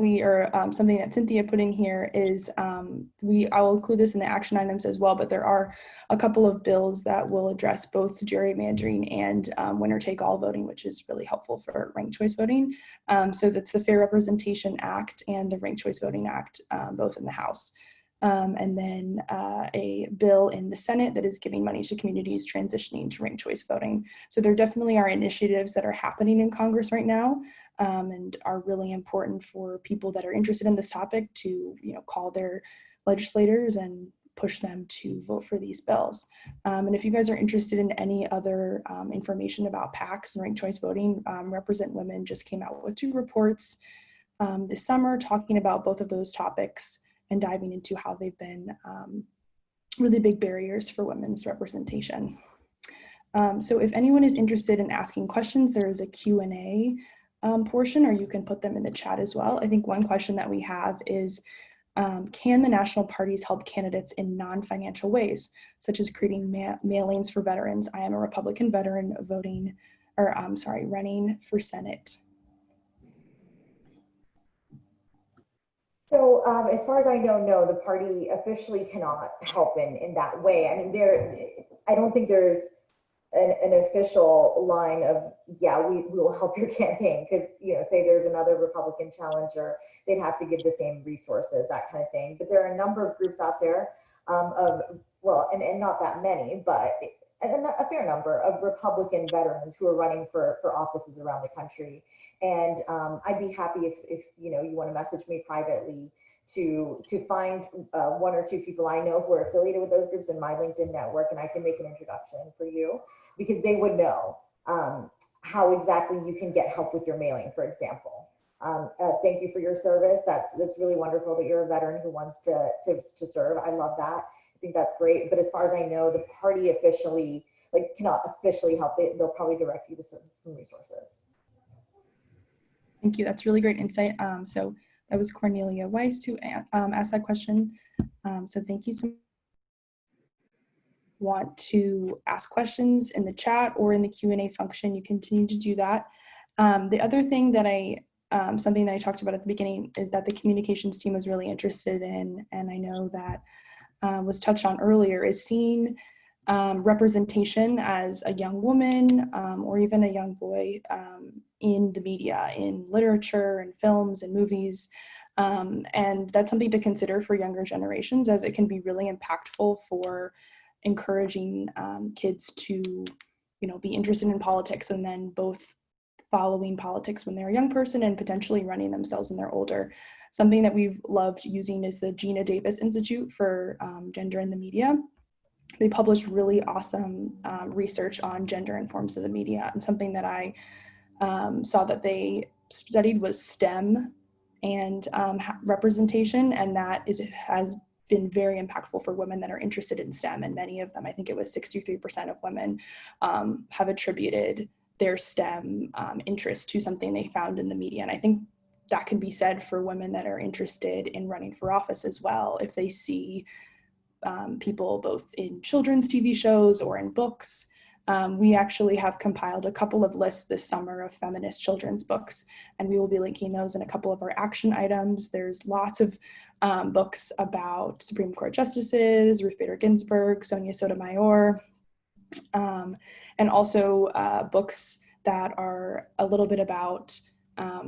something that Cynthia put in here is, I'll include this in the action items as well, but there are a couple of bills that will address both gerrymandering and winner-take-all voting, which is really helpful for ranked choice voting. So that's the Fair Representation Act and the Ranked Choice Voting Act, both in the House. And then a bill in the Senate that is giving money to communities transitioning to ranked choice voting. So there definitely are initiatives that are happening in Congress right now, and are really important for people that are interested in this topic to call their legislators and push them to vote for these bills. And if you guys are interested in any other information about PACs and ranked choice voting, RepresentWomen just came out with 2 reports this summer talking about both of those topics and diving into how they've been really big barriers for women's representation. So if anyone is interested in asking questions, there is a Q&A portion, or you can put them in the chat as well. I think one question that we have is, Can the national parties help candidates in non-financial ways, such as creating mailings for veterans? I am a Republican veteran running for Senate. So as far as I know, no, the party officially cannot help in that way. I mean, I don't think there's an official line of, yeah, we will help your campaign, because, say there's another Republican challenger, they'd have to give the same resources, that kind of thing. But there are a number of groups out there and not that many, but a fair number of Republican veterans who are running for offices around the country. And I'd be happy if you want to message me privately to find one or two people I know who are affiliated with those groups in my LinkedIn network, and I can make an introduction for you, because they would know how exactly you can get help with your mailing, for example. Thank you for your service. That's really wonderful that you're a veteran who wants to serve. I love that. I think that's great. But as far as I know, the party officially cannot officially help. They'll probably direct you to some resources. Thank you. That's really great insight. So that was Cornelia Weiss who asked that question. So thank you so much. Want to ask questions in the chat or in the Q&A function, you continue to do that. The other thing that something that I talked about at the beginning is that the communications team was really interested in, and I know that was touched on earlier, is seeing representation as a young woman or even a young boy in the media, in literature and films and movies. And that's something to consider for younger generations, as it can be really impactful for encouraging kids to, be interested in politics, and then both following politics when they're a young person and potentially running themselves when they're older. Something that we've loved using is the Gina Davis Institute for Gender in the Media. They published really awesome research on gender in forms of the media, and something that I saw that they studied was STEM and representation, and that has been very impactful for women that are interested in STEM. And many of them, I think it was 63% of women, have attributed their STEM interest to something they found in the media. And I think that can be said for women that are interested in running for office as well. If they see people both in children's TV shows or in books, we actually have compiled a couple of lists this summer of feminist children's books, and we will be linking those in a couple of our action items. There's lots of books about Supreme Court justices, Ruth Bader Ginsburg, Sonia Sotomayor, and also books that are a little bit about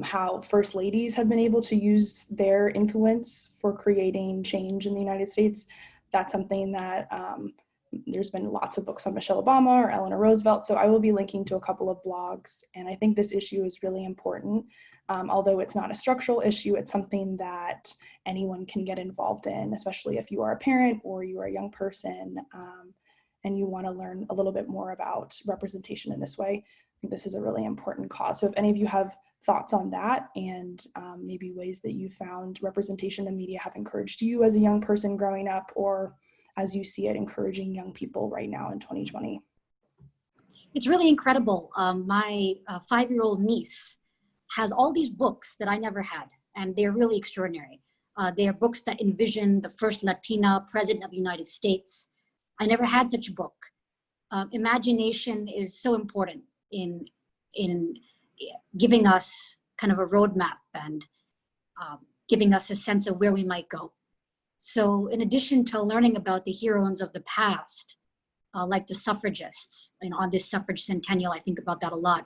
how first ladies have been able to use their influence for creating change in the United States. That's something that there's been lots of books on Michelle Obama or Eleanor Roosevelt. So I will be linking to a couple of blogs. And I think this issue is really important. Although it's not a structural issue, it's something that anyone can get involved in, especially if you are a parent or you are a young person and you want to learn a little bit more about representation in this way. I think this is a really important cause. So if any of you have thoughts on that, and maybe ways that you found representation in the media have encouraged you as a young person growing up, or as you see it encouraging young people right now in 2020. It's really incredible. My 5-year-old niece has all these books that I never had, and they're really extraordinary. They are books that envision the first Latina president of the United States. I never had such a book. Imagination is so important in giving us kind of a roadmap and giving us a sense of where we might go. So in addition to learning about the heroines of the past, like the suffragists, on this suffrage centennial, I think about that a lot,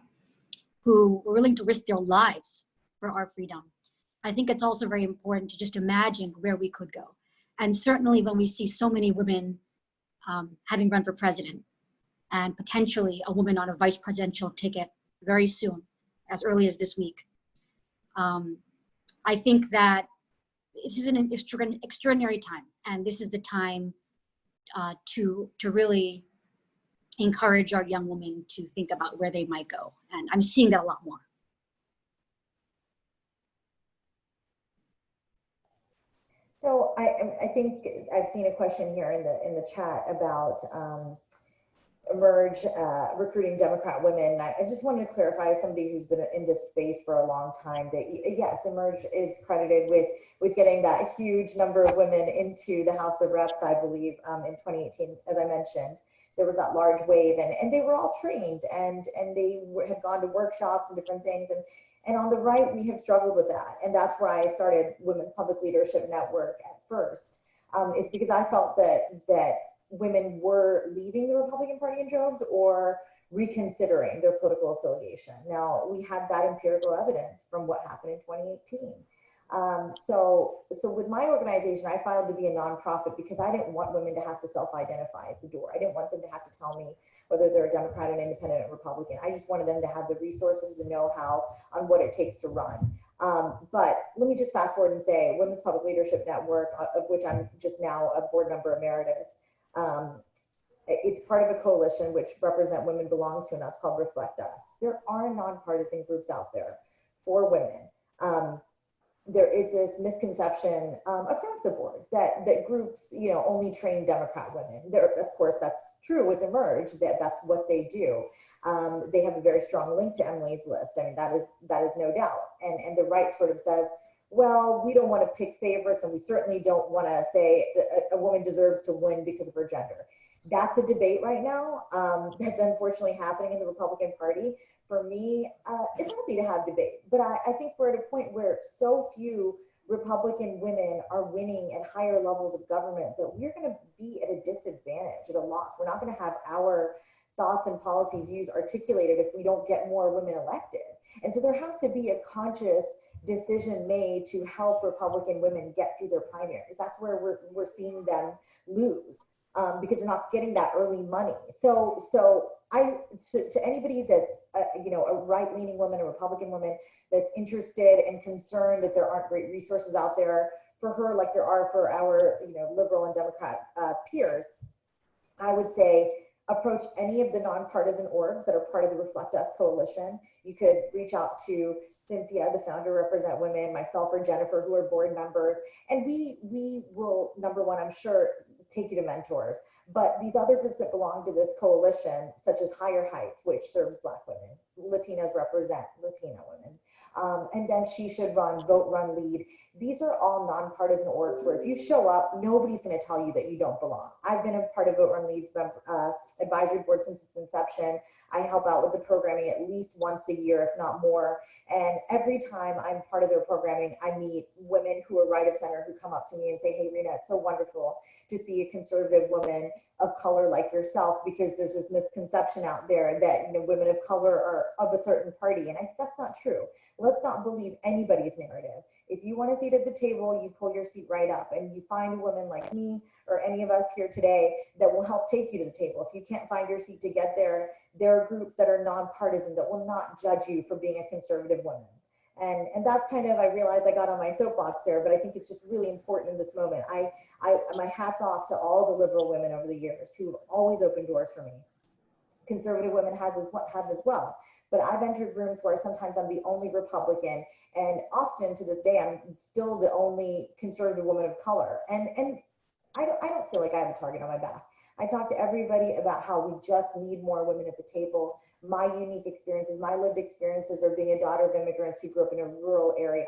who were willing to risk their lives for our freedom. I think it's also very important to just imagine where we could go. And certainly when we see so many women having run for president, and potentially a woman on a vice presidential ticket very soon, as early as this week, I think that this is an extraordinary time, and this is the time to really encourage our young women to think about where they might go. And I'm seeing that a lot more. So I think I've seen a question here in the chat about Emerge recruiting Democrat women. I just wanted to clarify, as somebody who's been in this space for a long time, that yes, Emerge is credited with getting that huge number of women into the House of Reps, I believe, in 2018, as I mentioned. There was that large wave, and they were all trained, and they had gone to workshops and different things. And on the right, we have struggled with that. And that's why I started Women's Public Leadership Network at first, is because I felt that women were leaving the Republican Party in droves or reconsidering their political affiliation. Now, we had that empirical evidence from what happened in 2018. So with my organization, I filed to be a nonprofit because I didn't want women to have to self-identify at the door. I didn't want them to have to tell me whether they're a Democrat, an independent, or Republican. I just wanted them to have the resources, the know-how on what it takes to run. But let me just fast forward and say Women's Public Leadership Network, of which I'm just now a board member emeritus, it's part of a coalition which Represent Women belongs to, and that's called Reflect Us. There are nonpartisan groups out there for women. There is this misconception across the board that groups, only train Democrat women. Of course, that's true with Emerge, that's what they do. They have a very strong link to Emily's list. I mean, that is no doubt. And the right sort of says, well, we don't want to pick favorites, and we certainly don't want to say a woman deserves to win because of her gender. That's a debate right now that's unfortunately happening in the Republican Party. For me, it's healthy to have debate, but I think we're at a point where so few Republican women are winning at higher levels of government that we're going to be at a disadvantage, at a loss. We're not going to have our thoughts and policy views articulated if we don't get more women elected. And so there has to be a conscious decision made to help Republican women get through their primaries. That's where we're seeing them lose. Because they're not getting that early money. So to anybody that's a right-leaning woman, a Republican woman that's interested and concerned that there aren't great resources out there for her, like there are for our liberal and Democrat peers, I would say approach any of the nonpartisan orgs that are part of the Reflect Us coalition. You could reach out to Cynthia, the founder of Represent Women, myself or Jennifer, who are board members, and we will, number one, I'm sure, take you to mentors. But these other groups that belong to this coalition, such as Higher Heights, which serves Black women, Latinas represent Latina women, and then She Should Run, Vote, Run, Lead. These are all nonpartisan orgs where if you show up, nobody's going to tell you that you don't belong. I've been a part of Vote, Run, Lead's advisory board since its inception. I help out with the programming at least once a year, if not more. And every time I'm part of their programming, I meet women who are right of center who come up to me and say, hey, Rina, it's so wonderful to see a conservative woman of color like yourself, because there's this misconception out there that women of color are of a certain party. And that's not true. Let's not believe anybody's narrative. If you want a seat at the table, you pull your seat right up and you find a woman like me or any of us here today that will help take you to the table. If you can't find your seat to get there, there are groups that are nonpartisan that will not judge you for being a conservative woman. And that's kind of, I realize I got on my soapbox there, but I think it's just really important in this moment. My hat's off to all the liberal women over the years who have always opened doors for me. Conservative women have as well. But I've entered rooms where sometimes I'm the only Republican, and often to this day, I'm still the only conservative woman of color. And I don't feel like I have a target on my back. I talk to everybody about how we just need more women at the table. My unique experiences, my lived experiences are being a daughter of immigrants who grew up in a rural area.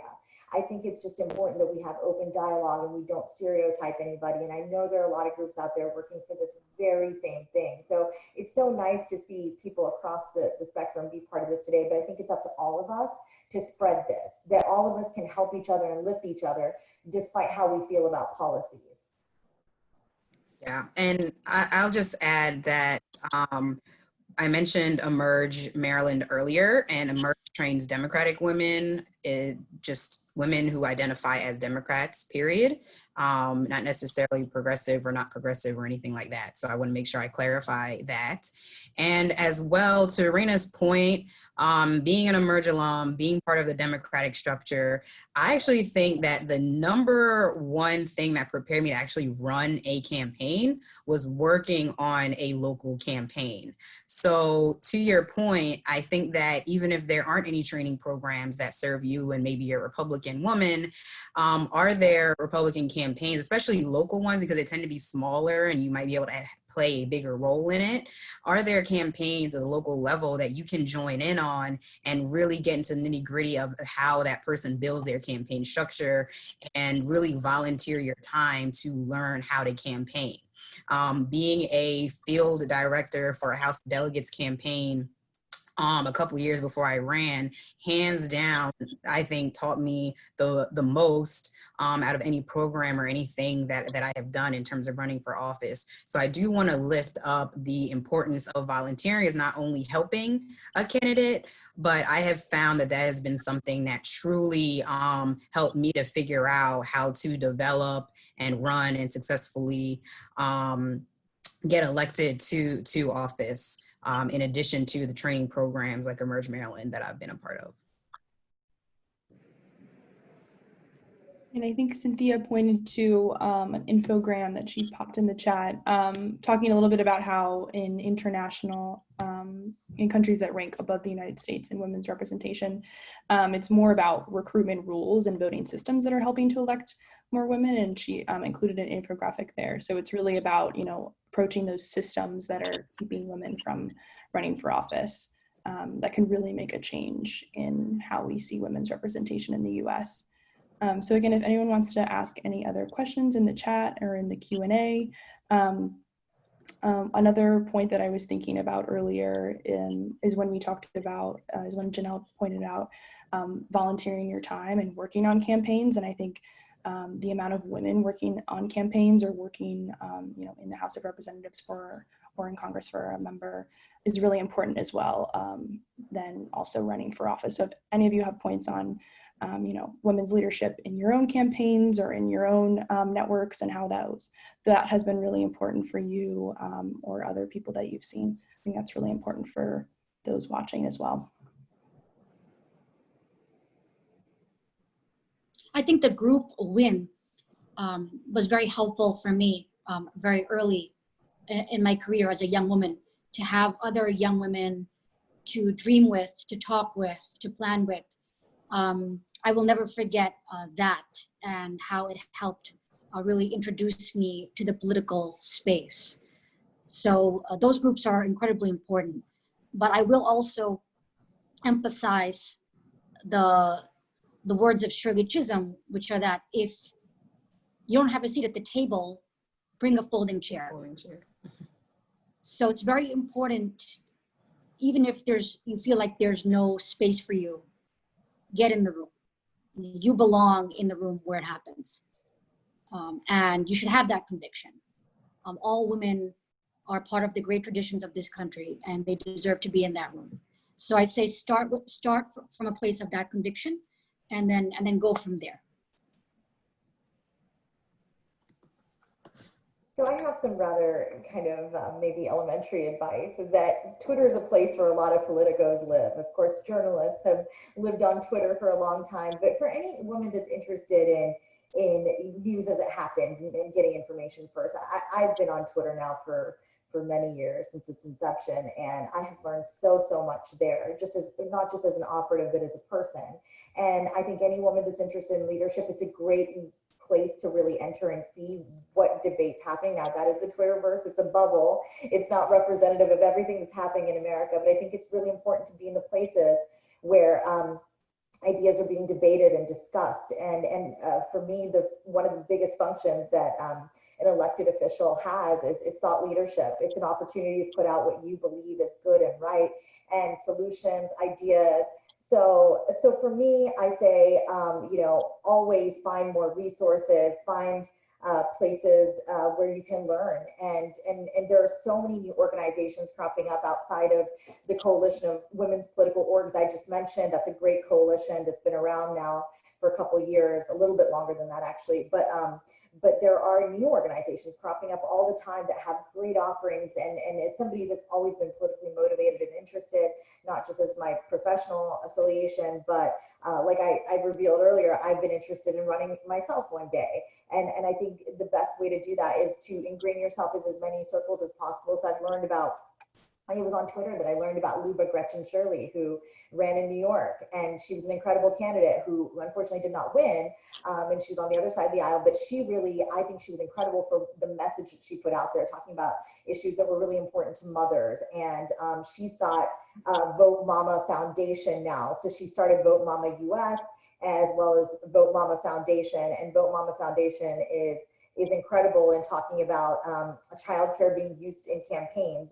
I think it's just important that we have open dialogue and we don't stereotype anybody. And I know there are a lot of groups out there working for this very same thing. So it's so nice to see people across the spectrum be part of this today, but I think it's up to all of us to spread this, that all of us can help each other and lift each other despite how we feel about policies. Yeah, and I'll just add that I mentioned Emerge Maryland earlier, and Emerge trains Democratic women, just women who identify as Democrats, period. Not necessarily progressive or not progressive or anything like that. So I want to make sure I clarify that. And as well, to Rina's point, being an Emerge alum, being part of the Democratic structure, I actually think that the number one thing that prepared me to actually run a campaign was working on a local campaign. So to your point, I think that even if there aren't any training programs that serve you and maybe you're a Republican woman, are there Republican campaigns, especially local ones, because they tend to be smaller and you might be able to play a bigger role in it? Are there campaigns at the local level that you can join in on and really get into the nitty-gritty of how that person builds their campaign structure and really volunteer your time to learn how to campaign? Being a field director for a House of Delegates campaign a couple years before I ran, hands down, I think taught me the most out of any program or anything that I have done in terms of running for office. So I do want to lift up the importance of volunteering as not only helping a candidate, but I have found that has been something that truly helped me to figure out how to develop and run and successfully get elected to office. In addition to the training programs like Emerge Maryland that I've been a part of. And I think Cynthia pointed to an infogram that she popped in the chat, talking a little bit about how in international, in countries that rank above the United States in women's representation, it's more about recruitment rules and voting systems that are helping to elect more women. And she included an infographic there. So it's really about, approaching those systems that are keeping women from running for office, that can really make a change in how we see women's representation in the US. So again, if anyone wants to ask any other questions in the chat or in the Q&A, another point that I was thinking about earlier is when we talked about, is when Janelle pointed out volunteering your time and working on campaigns. And I think the amount of women working on campaigns or working, in the House of Representatives or in Congress for a member is really important as well, then also running for office. So if any of you have points on women's leadership in your own campaigns or in your own networks and how that has been really important for you or other people that you've seen, I think that's really important for those watching as well. I think the group win was very helpful for me very early in my career as a young woman, to have other young women to dream with, to talk with, to plan with. I will never forget that and how it helped really introduce me to the political space. So those groups are incredibly important. But I will also emphasize the words of Shirley Chisholm, which are that if you don't have a seat at the table, bring a folding chair. So it's very important, even if you feel like there's no space for you, get in the room. You belong in the room where it happens. And you should have that conviction. All women are part of the great traditions of this country, and they deserve to be in that room. So I say start from a place of that conviction, and then go from there. So I have some rather kind of maybe elementary advice, is that Twitter is a place where a lot of politicos live. Of course, journalists have lived on Twitter for a long time, but for any woman that's interested in news as it happens and getting information first, I've been on Twitter now for many years, since its inception, and I have learned so much there, not just as an operative, but as a person. And I think any woman that's interested in leadership, it's a great place to really enter and see what debate's happening. Now, that is the Twitterverse. It's a bubble. It's not representative of everything that's happening in America, but I think it's really important to be in the places where ideas are being debated and discussed. And for me, one of the biggest functions that an elected official has is thought leadership. It's an opportunity to put out what you believe is good and right, and solutions, ideas. So for me, I say, always find more resources, find places where you can learn. And there are so many new organizations cropping up outside of the coalition of women's political orgs I just mentioned. That's a great coalition that's been around now for a couple of years, a little bit longer than that actually. But there are new organizations cropping up all the time that have great offerings. And as somebody that's always been politically motivated and interested, not just as my professional affiliation, but like I revealed earlier, I've been interested in running myself one day. And I think the best way to do that is to ingrain yourself in as many circles as possible. So I've learned about it was on Twitter that I learned about Luba Gretchen Shirley, who ran in New York, and she was an incredible candidate who unfortunately did not win, and she's on the other side of the aisle, but she really, I think she was incredible for the message that she put out there, talking about issues that were really important to mothers. And she's got Vote Mama Foundation now. So she started Vote Mama US as well as Vote Mama Foundation, and Vote Mama Foundation is incredible in talking about childcare being used in campaigns.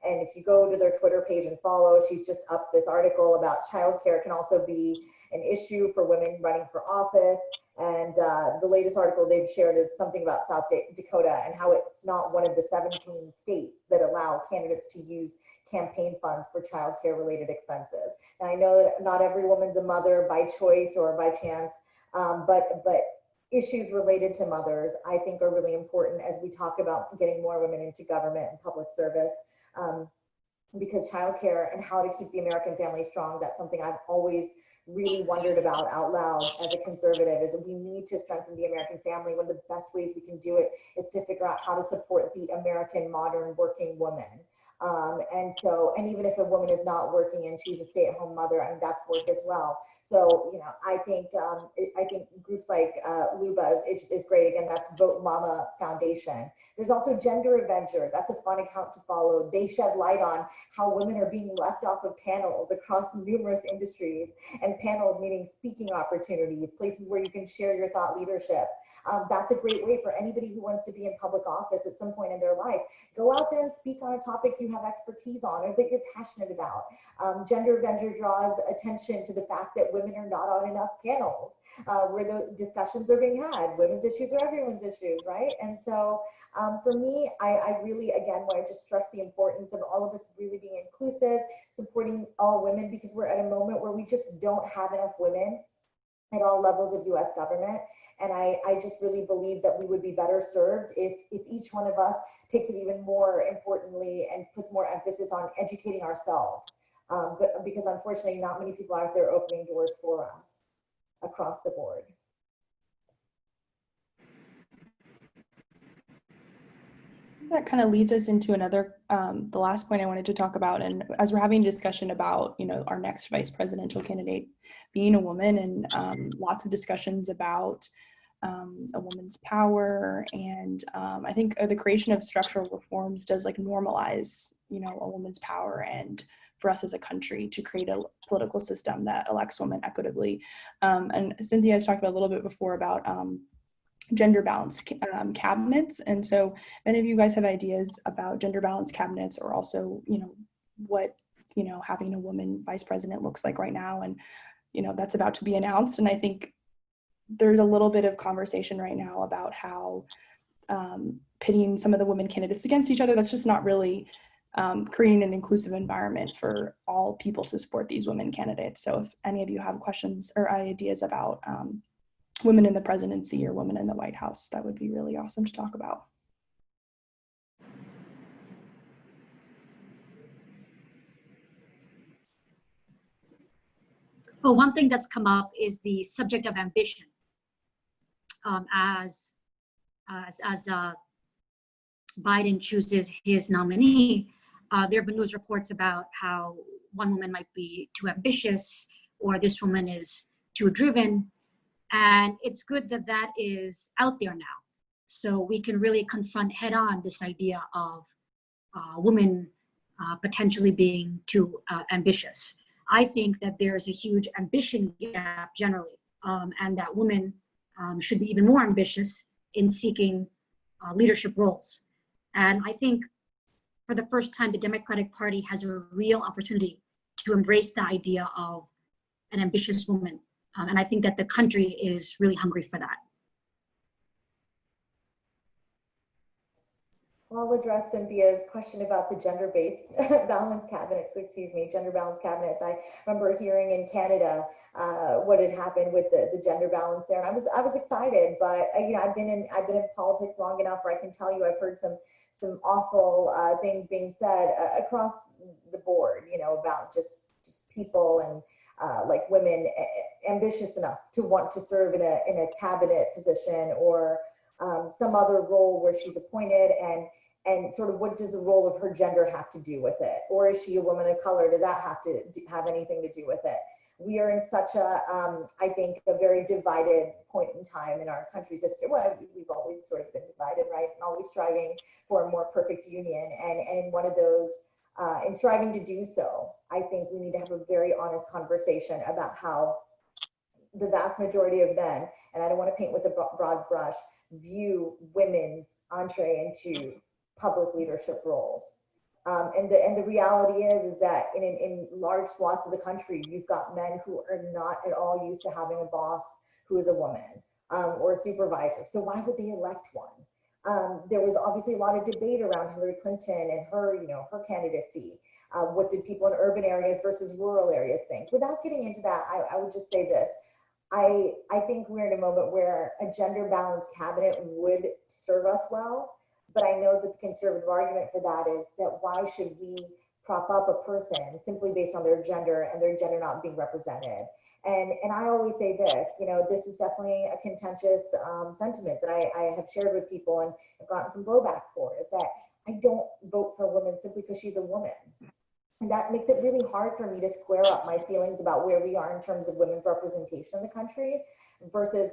And if you go to their Twitter page and follow, she's just up this article about childcare can also be an issue for women running for office. And the latest article they've shared is something about South Dakota and how it's not one of the 17 states that allow candidates to use campaign funds for childcare related expenses. Now, I know that not every woman's a mother by choice or by chance, but issues related to mothers, I think, are really important as we talk about getting more women into government and public service, because childcare and how to keep the American family strong, that's something I've always really wondered about out loud as a conservative, is that we need to strengthen the American family. One of the best ways we can do it is to figure out how to support the American modern working woman. And even if a woman is not working and she's a stay-at-home mother, I mean, that's work as well. So, you know, I think groups like Luba's is great. Again, that's Vote Mama Foundation. There's also Gender Avenger. That's a fun account to follow. They shed light on how women are being left off of panels across numerous industries, and panels meaning speaking opportunities, places where you can share your thought leadership. That's a great way for anybody who wants to be in public office at some point in their life. Go out there and speak on a topic you have expertise on or that you're passionate about. Gender Avenger draws attention to the fact that women are not on enough panels where the discussions are being had. Women's issues are everyone's issues, right? And so for me, I really, again, want to just stress the importance of all of us really being inclusive, supporting all women, because we're at a moment where we just don't have enough women at all levels of US government. And I just really believe that we would be better served if each one of us takes it even more importantly and puts more emphasis on educating ourselves. But because unfortunately, not many people out there opening doors for us across the board. That kind of leads us into another, the last point I wanted to talk about. And as we're having a discussion about, you know, our next vice presidential candidate being a woman, and lots of discussions about a woman's power. And I think the creation of structural reforms does like normalize, you know, a woman's power, and for us as a country to create a political system that elects women equitably. And Cynthia has talked about a little bit before about gender balanced cabinets. And so many of you guys have ideas about gender balanced cabinets, or also, you know, what, you know, having a woman vice president looks like right now. And, you know, that's about to be announced. And I think there's a little bit of conversation right now about how pitting some of the women candidates against each other, that's just not really creating an inclusive environment for all people to support these women candidates. So if any of you have questions or ideas about women in the presidency or women in the White House, that would be really awesome to talk about. Well, one thing that's come up is the subject of ambition. As Biden chooses his nominee, there have been news reports about how one woman might be too ambitious, or this woman is too driven. And it's good that that is out there now, so we can really confront head on this idea of women potentially being too ambitious. I think that there's a huge ambition gap generally, and that women should be even more ambitious in seeking leadership roles. And I think for the first time, the Democratic Party has a real opportunity to embrace the idea of an ambitious woman. And I think that the country is really hungry for that. I'll address Cynthia's question about the gender-based balanced cabinets, gender balanced cabinets. I remember hearing in Canada what had happened with the gender balance there. And I was excited, but you know, I've been in politics long enough where I can tell you I've heard some awful things being said across the board, you know, about just people and like women ambitious enough to want to serve in a cabinet position or some other role where she's appointed, and sort of what does the role of her gender have to do with it? Or is she a woman of color? Does that have anything to do with it? We are in such a, I think, a very divided point in time in our country's history. Well, we've always sort of been divided, right? And always striving for a more perfect union. And one of those, in striving to do so, I think we need to have a very honest conversation about how the vast majority of men, and I don't want to paint with a broad brush, view women's entree into public leadership roles. And the reality is that in large swaths of the country, you've got men who are not at all used to having a boss who is a woman, or a supervisor. So why would they elect one? There was obviously a lot of debate around Hillary Clinton and her, her candidacy. What did people in urban areas versus rural areas think? Without getting into that, I would just say this. I think we're in a moment where a gender balanced cabinet would serve us well. But I know that the conservative argument for that is that why should we prop up a person simply based on their gender and their gender not being represented? And I always say this, this is definitely a contentious sentiment that I have shared with people and have gotten some blowback for, is that I don't vote for a woman simply because she's a woman. And that makes it really hard for me to square up my feelings about where we are in terms of women's representation in the country versus,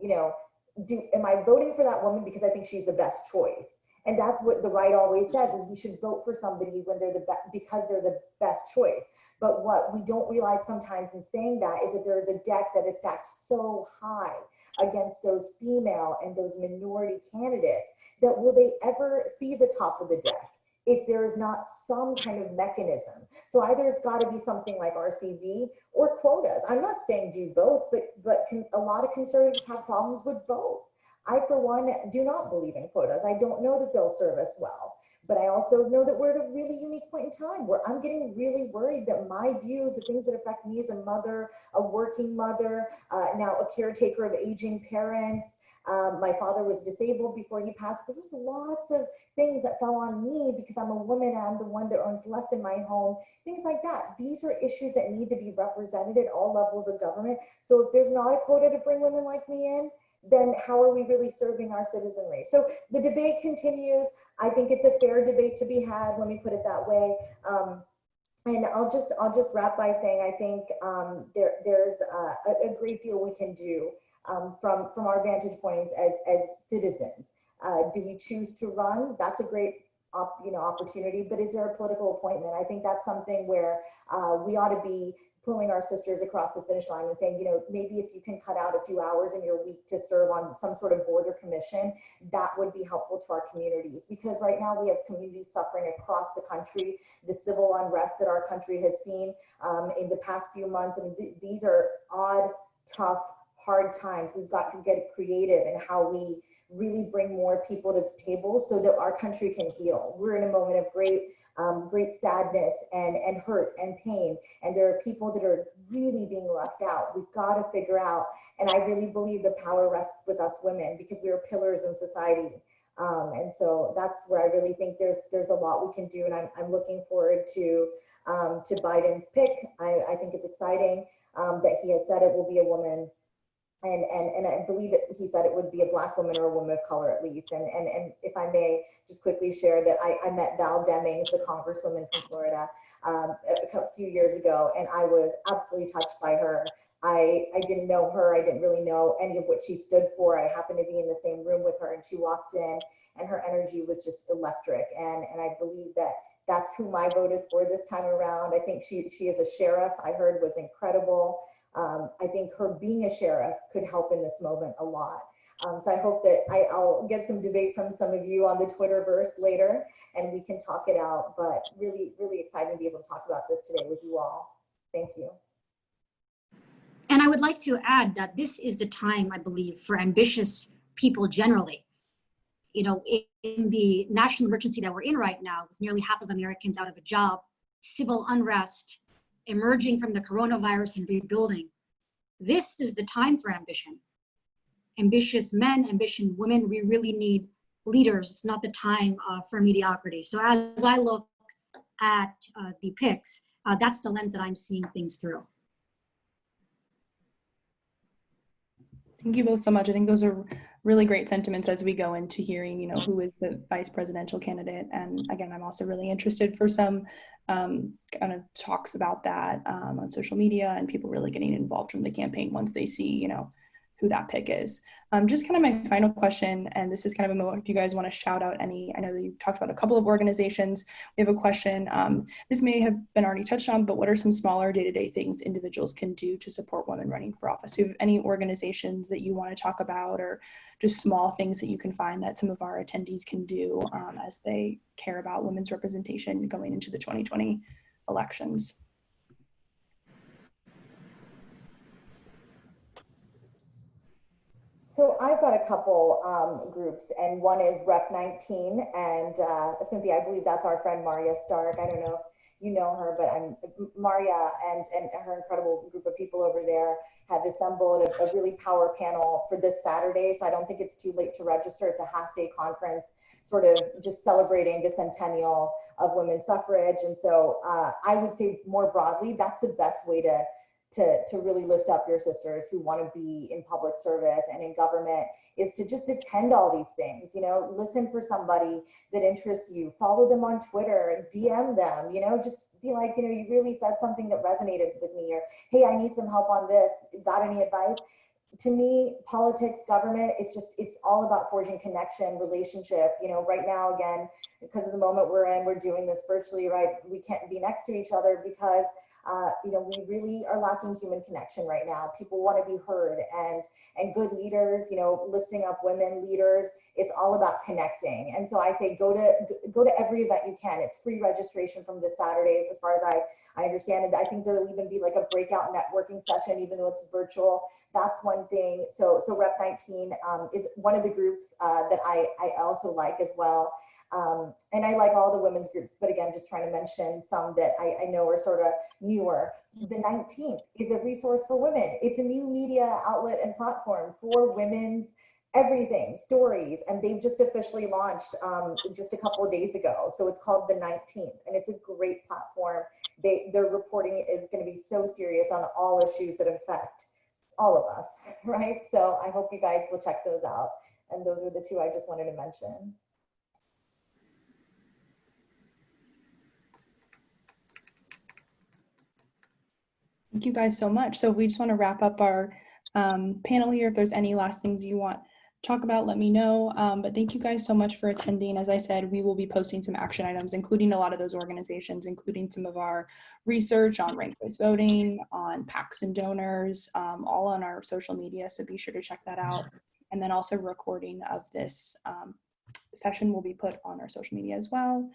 am I voting for that woman because I think she's the best choice? And that's what the right always says, is we should vote for somebody when they're because they're the best choice. But what we don't realize sometimes in saying that is that there is a deck that is stacked so high against those female and those minority candidates that will they ever see the top of the deck if there is not some kind of mechanism? So either it's got to be something like RCV or quotas. I'm not saying do both, but a lot of conservatives have problems with both. I, for one, do not believe in quotas. I don't know that they'll serve us well. But I also know that we're at a really unique point in time where I'm getting really worried that my views, the things that affect me as a mother, a working mother, now a caretaker of aging parents, my father was disabled before he passed. There was lots of things that fell on me because I'm a woman and I'm the one that earns less in my home, things like that. These are issues that need to be represented at all levels of government. So if there's not a quota to bring women like me in, then how are we really serving our citizenry? So the debate continues. I think it's a fair debate to be had. Let me put it that way. And I'll just wrap by saying I think there's a great deal we can do from our vantage points as citizens. Do we choose to run? That's a great opportunity. But is there a political appointment? I think that's something where we ought to be pulling our sisters across the finish line and saying, maybe if you can cut out a few hours in your week to serve on some sort of board or commission, that would be helpful to our communities. Because right now we have communities suffering across the country, the civil unrest that our country has seen in the past few months. I mean, these are odd, tough, hard times. We've got to get creative in how we really bring more people to the table so that our country can heal. We're in a moment of great sadness and hurt and pain. And there are people that are really being left out. We've got to figure out, and I really believe the power rests with us women because we are pillars in society. And so that's where I really think there's a lot we can do. And I'm looking forward to Biden's pick. I think it's exciting that he has said it will be a woman. And I believe he said it would be a Black woman or a woman of color at least. And if I may just quickly share that I met Val Demings, the Congresswoman from Florida, a few years ago, and I was absolutely touched by her. I didn't know her. I didn't really know any of what she stood for. I happened to be in the same room with her, and she walked in, and her energy was just electric. And I believe that that's who my vote is for this time around. I think she is a sheriff. I heard was incredible. I think her being a sheriff could help in this moment a lot. So I hope that I'll get some debate from some of you on the Twitterverse later and we can talk it out, but really, really excited to be able to talk about this today with you all. Thank you. And I would like to add that this is the time, I believe, for ambitious people generally. In the national emergency that we're in right now, with nearly half of Americans out of a job, civil unrest, emerging from the coronavirus and rebuilding, this is the time for ambition. Ambitious men, ambitious women, we really need leaders. It's not the time for mediocrity. So as I look at the picks, that's the lens that I'm seeing things through. Thank you both so much. I think those are really great sentiments as we go into hearing, who is the vice presidential candidate. And again, I'm also really interested for some kind of talks about that on social media and people really getting involved from the campaign once they see, who that pick is. Just kind of my final question, and this is kind of a moment if you guys want to shout out any, I know that you've talked about a couple of organizations. We have a question, this may have been already touched on, but what are some smaller day-to-day things individuals can do to support women running for office? Do you have any organizations that you want to talk about, or just small things that you can find that some of our attendees can do as they care about women's representation going into the 2020 elections? So I've got a couple groups, and one is Rep 19, and Cynthia, I believe that's our friend Maria Stark. I don't know if you know her, but Maria and her incredible group of people over there have assembled a really power panel for this Saturday. So I don't think it's too late to register. It's a half-day conference, sort of just celebrating the centennial of women's suffrage. And so I would say more broadly, that's the best way to really lift up your sisters who want to be in public service and in government, is to just attend all these things, listen for somebody that interests you, follow them on Twitter, DM them, just be like, you really said something that resonated with me, or, hey, I need some help on this, got any advice? To me, politics, government, it's all about forging connection, relationship. Right now, again, because of the moment we're in, we're doing this virtually, right? We can't be next to each other because we really are lacking human connection right now. People want to be heard, and good leaders, lifting up women leaders. It's all about connecting. And so I say, go to every event you can. It's free registration from this Saturday, as far as I understand it. I think there'll even be like a breakout networking session, even though it's virtual. That's one thing. So Rep 19 is one of the groups that I also like as well. And I like all the women's groups, but again, just trying to mention some that I know are sort of newer. The 19th is a resource for women. It's a new media outlet and platform for women's everything, stories, and they've just officially launched just a couple of days ago. So it's called the 19th, and it's a great platform. Their reporting is going to be so serious on all issues that affect all of us, right? So I hope you guys will check those out. And those are the two I just wanted to mention. Thank you guys so much. So if we just want to wrap up our panel here, if there's any last things you want to talk about, let me know. But thank you guys so much for attending. As I said, we will be posting some action items, including a lot of those organizations, including some of our research on ranked choice voting, on PACs and donors, all on our social media. So be sure to check that out. And then also recording of this session will be put on our social media as well.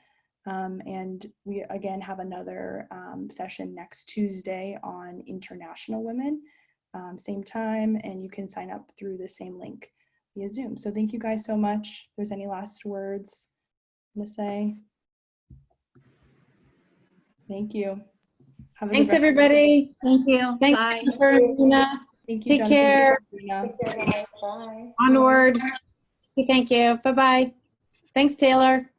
And we again have another session next Tuesday on international women, same time, and you can sign up through the same link via Zoom. So thank you guys so much. If there's any last words to say? Thank you. Thanks, everybody. Thank you. Thanks, Bye. Jennifer, Rina. Thank you. Take care. Take care, guys. Bye. Onward. Thank you. Bye-bye. Thanks, Taylor.